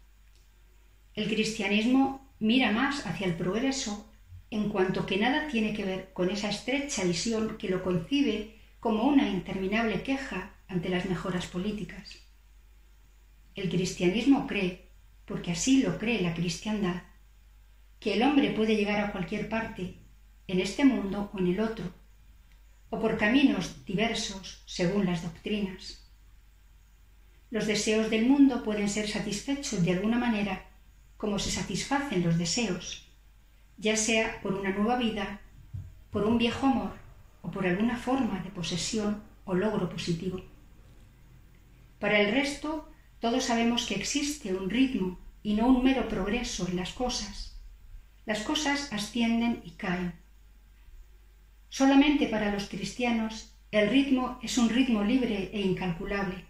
El cristianismo mira más hacia el progreso en cuanto que nada tiene que ver con esa estrecha visión que lo concibe como una interminable queja ante las mejoras políticas. El cristianismo cree, porque así lo cree la cristiandad, que el hombre puede llegar a cualquier parte, en este mundo o en el otro, o por caminos diversos según las doctrinas. Los deseos del mundo pueden ser satisfechos de alguna manera como se satisfacen los deseos, ya sea por una nueva vida, por un viejo amor o por alguna forma de posesión o logro positivo. Para el resto, todos sabemos que existe un ritmo y no un mero progreso en las cosas. Las cosas ascienden y caen. Solamente para los cristianos el ritmo es un ritmo libre e incalculable.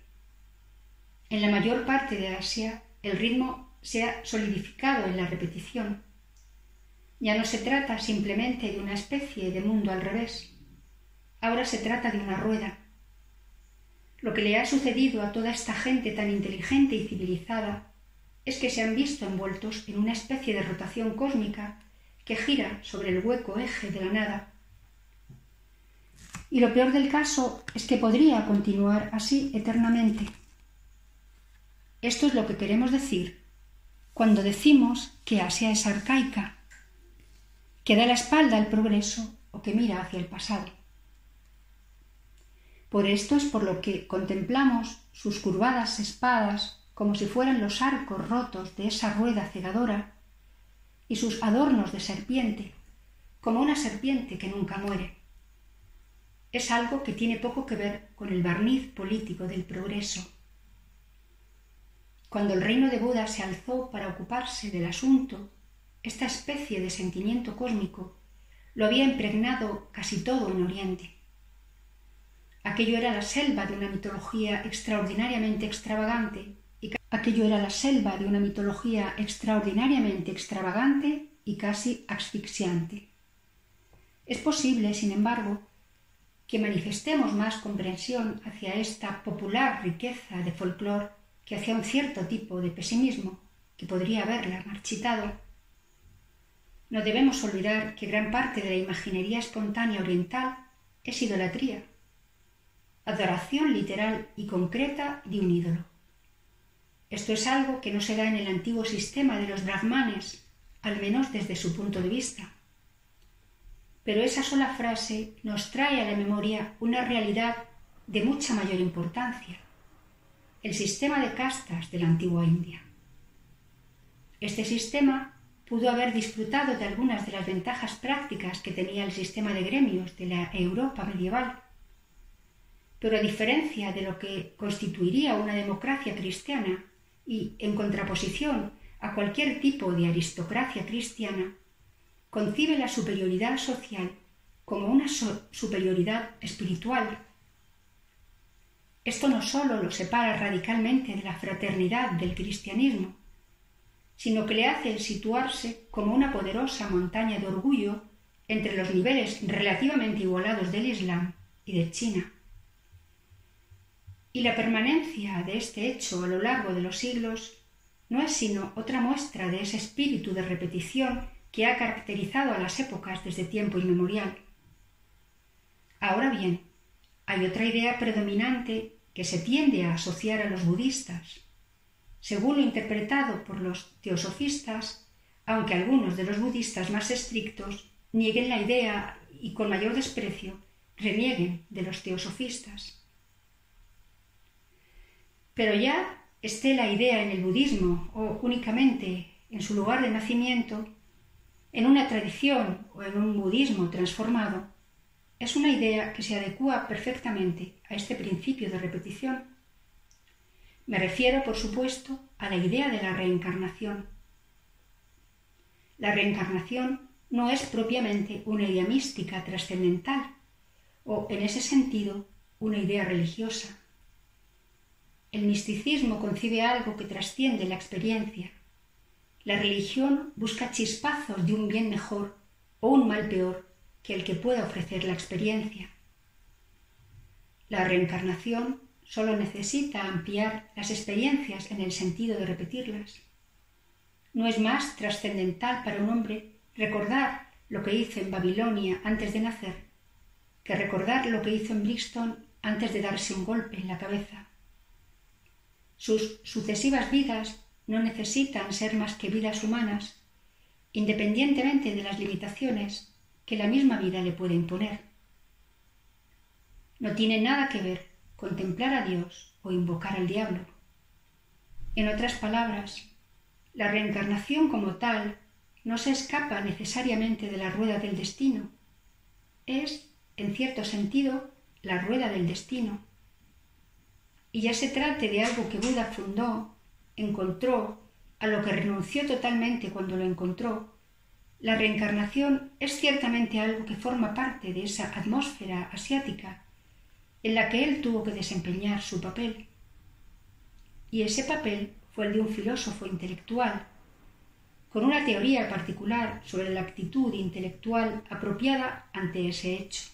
En la mayor parte de Asia el ritmo se ha solidificado en la repetición. Ya no se trata simplemente de una especie de mundo al revés. Ahora se trata de una rueda. Lo que le ha sucedido a toda esta gente tan inteligente y civilizada es que se han visto envueltos en una especie de rotación cósmica que gira sobre el hueco eje de la nada. Y lo peor del caso es que podría continuar así eternamente. Esto es lo que queremos decir cuando decimos que Asia es arcaica, que da la espalda al progreso o que mira hacia el pasado. Por esto es por lo que contemplamos sus curvadas espadas como si fueran los arcos rotos de esa rueda cegadora y sus adornos de serpiente, como una serpiente que nunca muere. Es algo que tiene poco que ver con el barniz político del progreso. Cuando el reino de Buda se alzó para ocuparse del asunto, esta especie de sentimiento cósmico lo había impregnado casi todo en Oriente. Aquello era la selva de una mitología extraordinariamente extravagante y casi asfixiante. Es posible, sin embargo, que manifestemos más comprensión hacia esta popular riqueza de folclore que hacia un cierto tipo de pesimismo que podría haberla marchitado. No debemos olvidar que gran parte de la imaginería espontánea oriental es idolatría, adoración literal y concreta de un ídolo. Esto es algo que no se da en el antiguo sistema de los brahmanes, al menos desde su punto de vista. Pero esa sola frase nos trae a la memoria una realidad de mucha mayor importancia: el sistema de castas de la antigua India. Este sistema pudo haber disfrutado de algunas de las ventajas prácticas que tenía el sistema de gremios de la Europa medieval, pero a diferencia de lo que constituiría una democracia cristiana, y, en contraposición a cualquier tipo de aristocracia cristiana, concibe la superioridad social como una superioridad espiritual. Esto no solo lo separa radicalmente de la fraternidad del cristianismo, sino que le hace situarse como una poderosa montaña de orgullo entre los niveles relativamente igualados del Islam y de China. Y la permanencia de este hecho a lo largo de los siglos no es sino otra muestra de ese espíritu de repetición que ha caracterizado a las épocas desde tiempo inmemorial. Ahora bien, hay otra idea predominante que se tiende a asociar a los budistas, según lo interpretado por los teosofistas, aunque algunos de los budistas más estrictos nieguen la idea y con mayor desprecio renieguen de los teosofistas. Pero ya esté la idea en el budismo o únicamente en su lugar de nacimiento, en una tradición o en un budismo transformado, es una idea que se adecúa perfectamente a este principio de repetición. Me refiero, por supuesto, a la idea de la reencarnación. La reencarnación no es propiamente una idea mística trascendental o, en ese sentido, una idea religiosa. El misticismo concibe algo que trasciende la experiencia. La religión busca chispazos de un bien mejor o un mal peor que el que pueda ofrecer la experiencia. La reencarnación solo necesita ampliar las experiencias en el sentido de repetirlas. No es más trascendental para un hombre recordar lo que hizo en Babilonia antes de nacer que recordar lo que hizo en Brixton antes de darse un golpe en la cabeza. Sus sucesivas vidas no necesitan ser más que vidas humanas, independientemente de las limitaciones que la misma vida le puede imponer. No tiene nada que ver contemplar a Dios o invocar al diablo. En otras palabras, la reencarnación como tal no se escapa necesariamente de la rueda del destino. Es, en cierto sentido, la rueda del destino. Y ya se trate de algo que Buda fundó, encontró, a lo que renunció totalmente cuando lo encontró, la reencarnación es ciertamente algo que forma parte de esa atmósfera asiática en la que él tuvo que desempeñar su papel. Y ese papel fue el de un filósofo intelectual, con una teoría particular sobre la actitud intelectual apropiada ante ese hecho.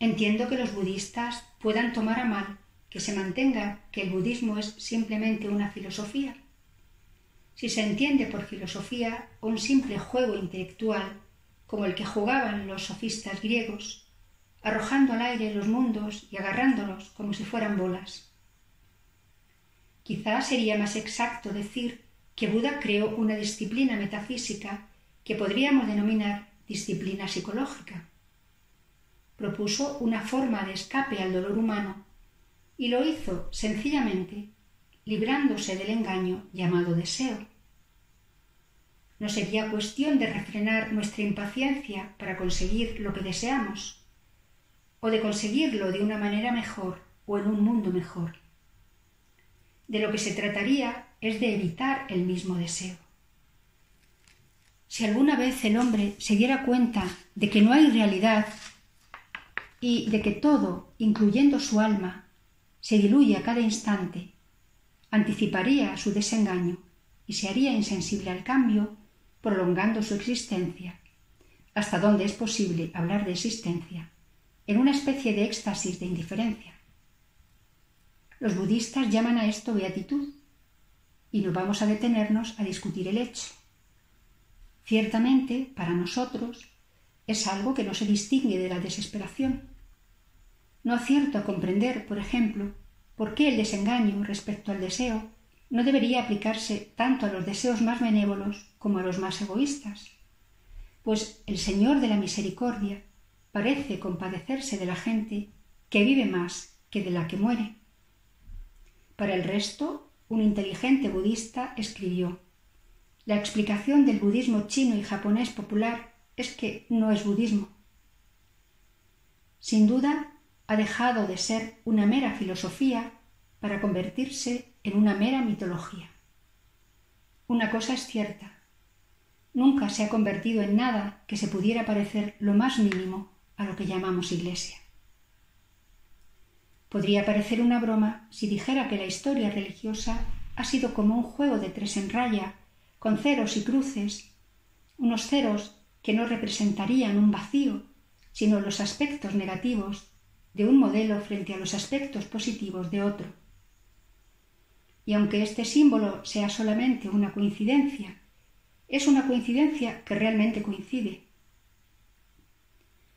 Entiendo que los budistas puedan tomar a mal que se mantenga que el budismo es simplemente una filosofía. Si se entiende por filosofía un simple juego intelectual como el que jugaban los sofistas griegos, arrojando al aire los mundos y agarrándolos como si fueran bolas. Quizás sería más exacto decir que Buda creó una disciplina metafísica que podríamos denominar disciplina psicológica. Propuso una forma de escape al dolor humano y lo hizo sencillamente librándose del engaño llamado deseo. No sería cuestión de refrenar nuestra impaciencia para conseguir lo que deseamos, o de conseguirlo de una manera mejor o en un mundo mejor. De lo que se trataría es de evitar el mismo deseo. Si alguna vez el hombre se diera cuenta de que no hay realidad y de que todo, incluyendo su alma, se diluye a cada instante, anticiparía su desengaño y se haría insensible al cambio, prolongando su existencia, hasta donde es posible hablar de existencia, en una especie de éxtasis de indiferencia. Los budistas llaman a esto beatitud, y no vamos a detenernos a discutir el hecho. Ciertamente, para nosotros, es algo que no se distingue de la desesperación. No acierto a comprender, por ejemplo, por qué el desengaño respecto al deseo no debería aplicarse tanto a los deseos más benévolos como a los más egoístas, pues el Señor de la Misericordia parece compadecerse de la gente que vive más que de la que muere. Para el resto, un inteligente budista escribió: la explicación del budismo chino y japonés popular es que no es budismo. Sin duda, ha dejado de ser una mera filosofía para convertirse en una mera mitología. Una cosa es cierta: nunca se ha convertido en nada que se pudiera parecer lo más mínimo a lo que llamamos Iglesia. Podría parecer una broma si dijera que la historia religiosa ha sido como un juego de 3 en raya, con ceros y cruces, unos ceros que no representarían un vacío, sino los aspectos negativos de un modelo frente a los aspectos positivos de otro. Y aunque este símbolo sea solamente una coincidencia, es una coincidencia que realmente coincide.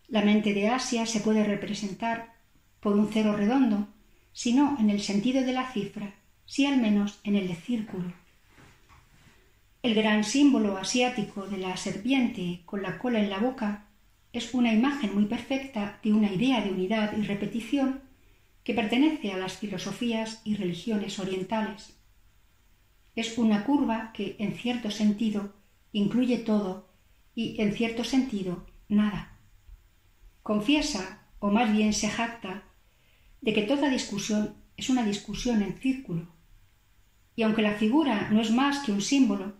La mente de Asia se puede representar por un cero redondo, si no en el sentido de la cifra, sí al menos en el de círculo. El gran símbolo asiático de la serpiente con la cola en la boca es una imagen muy perfecta de una idea de unidad y repetición que pertenece a las filosofías y religiones orientales. Es una curva que, en cierto sentido, incluye todo y, en cierto sentido, nada. Confiesa, o más bien se jacta, de que toda discusión es una discusión en círculo. Y aunque la figura no es más que un símbolo,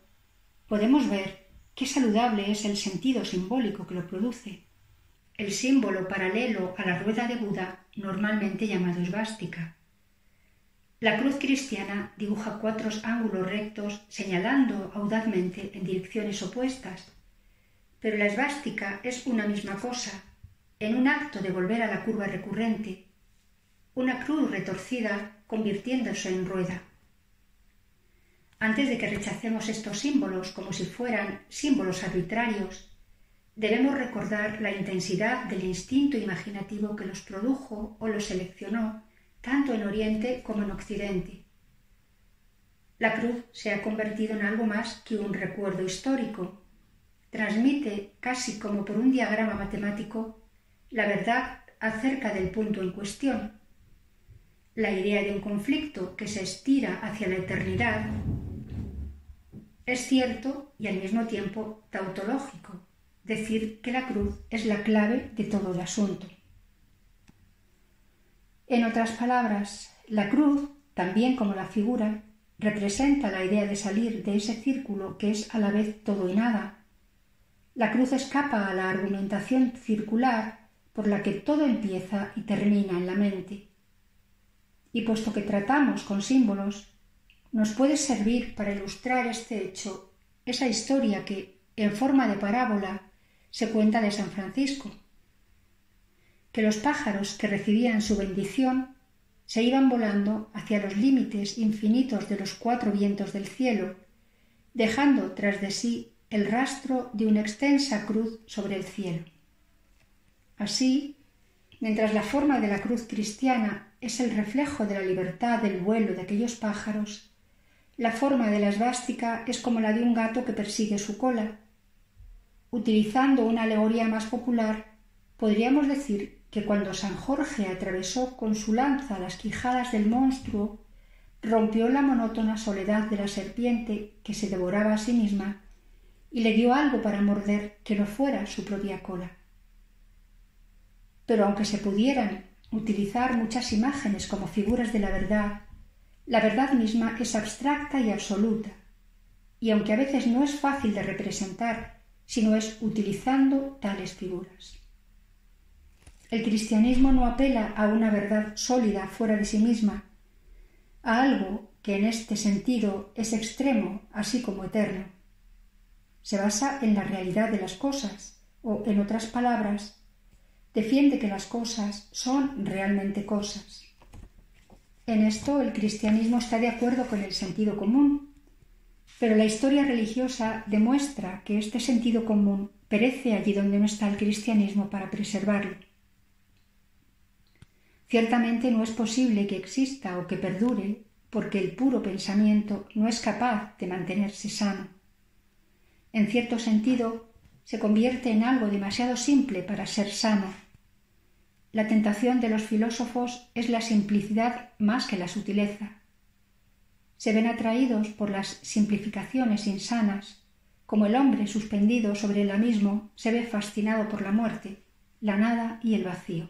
podemos ver qué saludable es el sentido simbólico que lo produce. El símbolo paralelo a la rueda de Buda, normalmente llamado esvástica. La cruz cristiana dibuja 4 ángulos rectos señalando audazmente en direcciones opuestas, pero la esvástica es una misma cosa, en un acto de volver a la curva recurrente, una cruz retorcida convirtiéndose en rueda. Antes de que rechacemos estos símbolos como si fueran símbolos arbitrarios, debemos recordar la intensidad del instinto imaginativo que los produjo o los seleccionó tanto en Oriente como en Occidente. La cruz se ha convertido en algo más que un recuerdo histórico. Transmite, casi como por un diagrama matemático, la verdad acerca del punto en cuestión. La idea de un conflicto que se estira hacia la eternidad es cierto y al mismo tiempo tautológico, decir que la cruz es la clave de todo el asunto. En otras palabras, la cruz, también como la figura, representa la idea de salir de ese círculo que es a la vez todo y nada. La cruz escapa a la argumentación circular por la que todo empieza y termina en la mente. Y puesto que tratamos con símbolos, nos puede servir para ilustrar este hecho esa historia que, en forma de parábola, se cuenta de San Francisco, que los pájaros que recibían su bendición se iban volando hacia los límites infinitos de los 4 vientos del cielo, dejando tras de sí el rastro de una extensa cruz sobre el cielo. Así, mientras la forma de la cruz cristiana es el reflejo de la libertad del vuelo de aquellos pájaros, la forma de la esvástica es como la de un gato que persigue su cola. Utilizando una alegoría más popular, podríamos decir que cuando San Jorge atravesó con su lanza las quijadas del monstruo, rompió la monótona soledad de la serpiente que se devoraba a sí misma y le dio algo para morder que no fuera su propia cola. Pero aunque se pudieran utilizar muchas imágenes como figuras de la verdad misma es abstracta y absoluta, y aunque a veces no es fácil de representar, sino es utilizando tales figuras. El cristianismo no apela a una verdad sólida fuera de sí misma, a algo que en este sentido es extremo así como eterno. Se basa en la realidad de las cosas, o, en otras palabras, defiende que las cosas son realmente cosas. En esto el cristianismo está de acuerdo con el sentido común, pero la historia religiosa demuestra que este sentido común perece allí donde no está el cristianismo para preservarlo. Ciertamente no es posible que exista o que perdure porque el puro pensamiento no es capaz de mantenerse sano. En cierto sentido, se convierte en algo demasiado simple para ser sano. La tentación de los filósofos es la simplicidad más que la sutileza. Se ven atraídos por las simplificaciones insanas, como el hombre suspendido sobre el abismo se ve fascinado por la muerte, la nada y el vacío.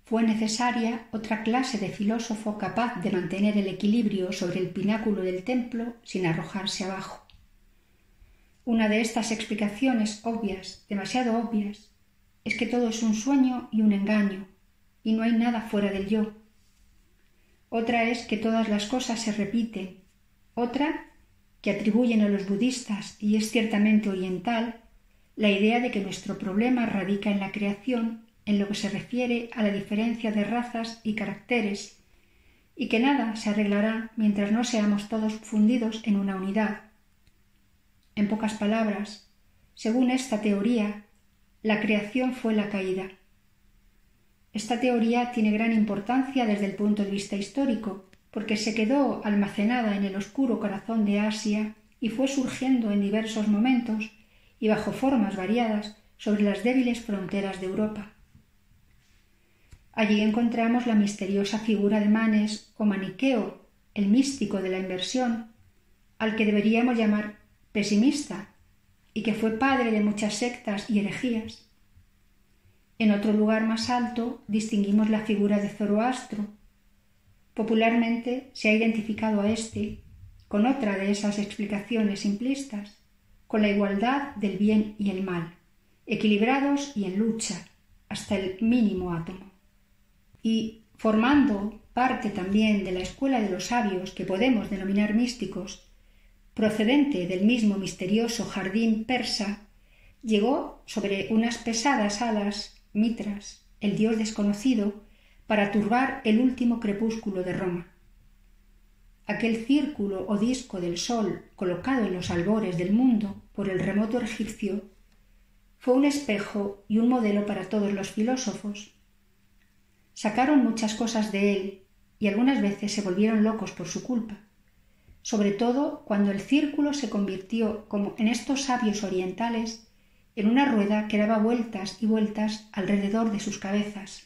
fue necesaria otra clase de filósofo capaz de mantener el equilibrio sobre el pináculo del templo sin arrojarse abajo. Una de estas explicaciones obvias, demasiado obvias, es que todo es un sueño y un engaño, y no hay nada fuera del yo. Otra es que todas las cosas se repiten. Otra, que atribuyen a los budistas, y es ciertamente oriental, la idea de que nuestro problema radica en la creación, en lo que se refiere a la diferencia de razas y caracteres, y que nada se arreglará mientras no seamos todos fundidos en una unidad. En pocas palabras, según esta teoría, la creación fue la caída. Esta teoría tiene gran importancia desde el punto de vista histórico, porque se quedó almacenada en el oscuro corazón de Asia y fue surgiendo en diversos momentos y bajo formas variadas sobre las débiles fronteras de Europa. Allí encontramos la misteriosa figura de Manes o Maniqueo, el místico de la inversión, al que deberíamos llamar pesimista, y que fue padre de muchas sectas y herejías. En otro lugar más alto distinguimos la figura de Zoroastro. Popularmente se ha identificado a éste con otra de esas explicaciones simplistas, con la igualdad del bien y el mal, equilibrados y en lucha, hasta el mínimo átomo. Y, formando parte también de la escuela de los sabios que podemos denominar místicos, procedente del mismo misterioso jardín persa, llegó sobre unas pesadas alas, Mitras, el dios desconocido, para turbar el último crepúsculo de Roma. Aquel círculo o disco del sol colocado en los albores del mundo por el remoto egipcio fue un espejo y un modelo para todos los filósofos. Sacaron muchas cosas de él y algunas veces se volvieron locos por su culpa, sobre todo cuando el círculo se convirtió, como en estos sabios orientales, en una rueda que daba vueltas y vueltas alrededor de sus cabezas.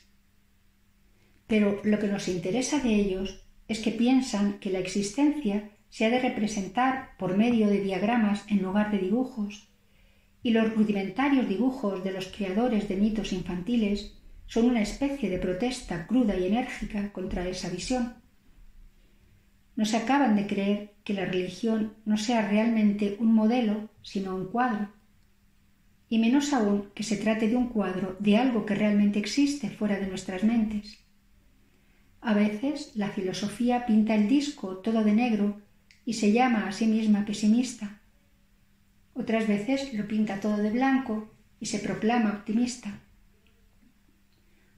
Pero lo que nos interesa de ellos es que piensan que la existencia se ha de representar por medio de diagramas en lugar de dibujos, y los rudimentarios dibujos de los creadores de mitos infantiles son una especie de protesta cruda y enérgica contra esa visión. No se acaban de creer que la religión no sea realmente un modelo, sino un cuadro, y menos aún que se trate de un cuadro de algo que realmente existe fuera de nuestras mentes. A veces la filosofía pinta el disco todo de negro y se llama a sí misma pesimista. Otras veces lo pinta todo de blanco y se proclama optimista.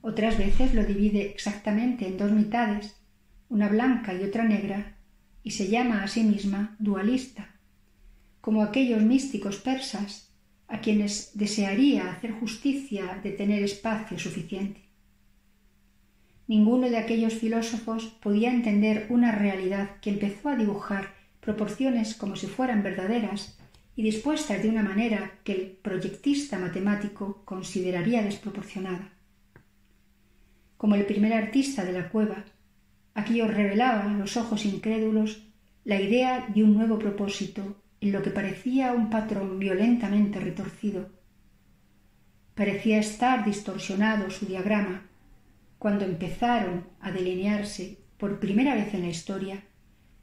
Otras veces lo divide exactamente en dos mitades, una blanca y otra negra, y se llama a sí misma dualista, como aquellos místicos persas a quienes desearía hacer justicia de tener espacio suficiente. Ninguno de aquellos filósofos podía entender una realidad que empezó a dibujar proporciones como si fueran verdaderas y dispuestas de una manera que el proyectista matemático consideraría desproporcionada. Como el primer artista de la cueva, aquello revelaba a los ojos incrédulos la idea de un nuevo propósito en lo que parecía un patrón violentamente retorcido. Parecía estar distorsionado su diagrama cuando empezaron a delinearse por primera vez en la historia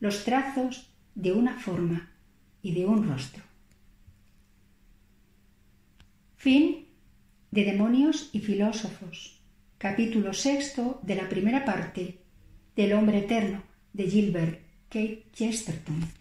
los trazos de una forma y de un rostro. Fin de Demonios y filósofos, capítulo 6 de la primera parte del Hombre Eterno, de Gilbert K. Chesterton.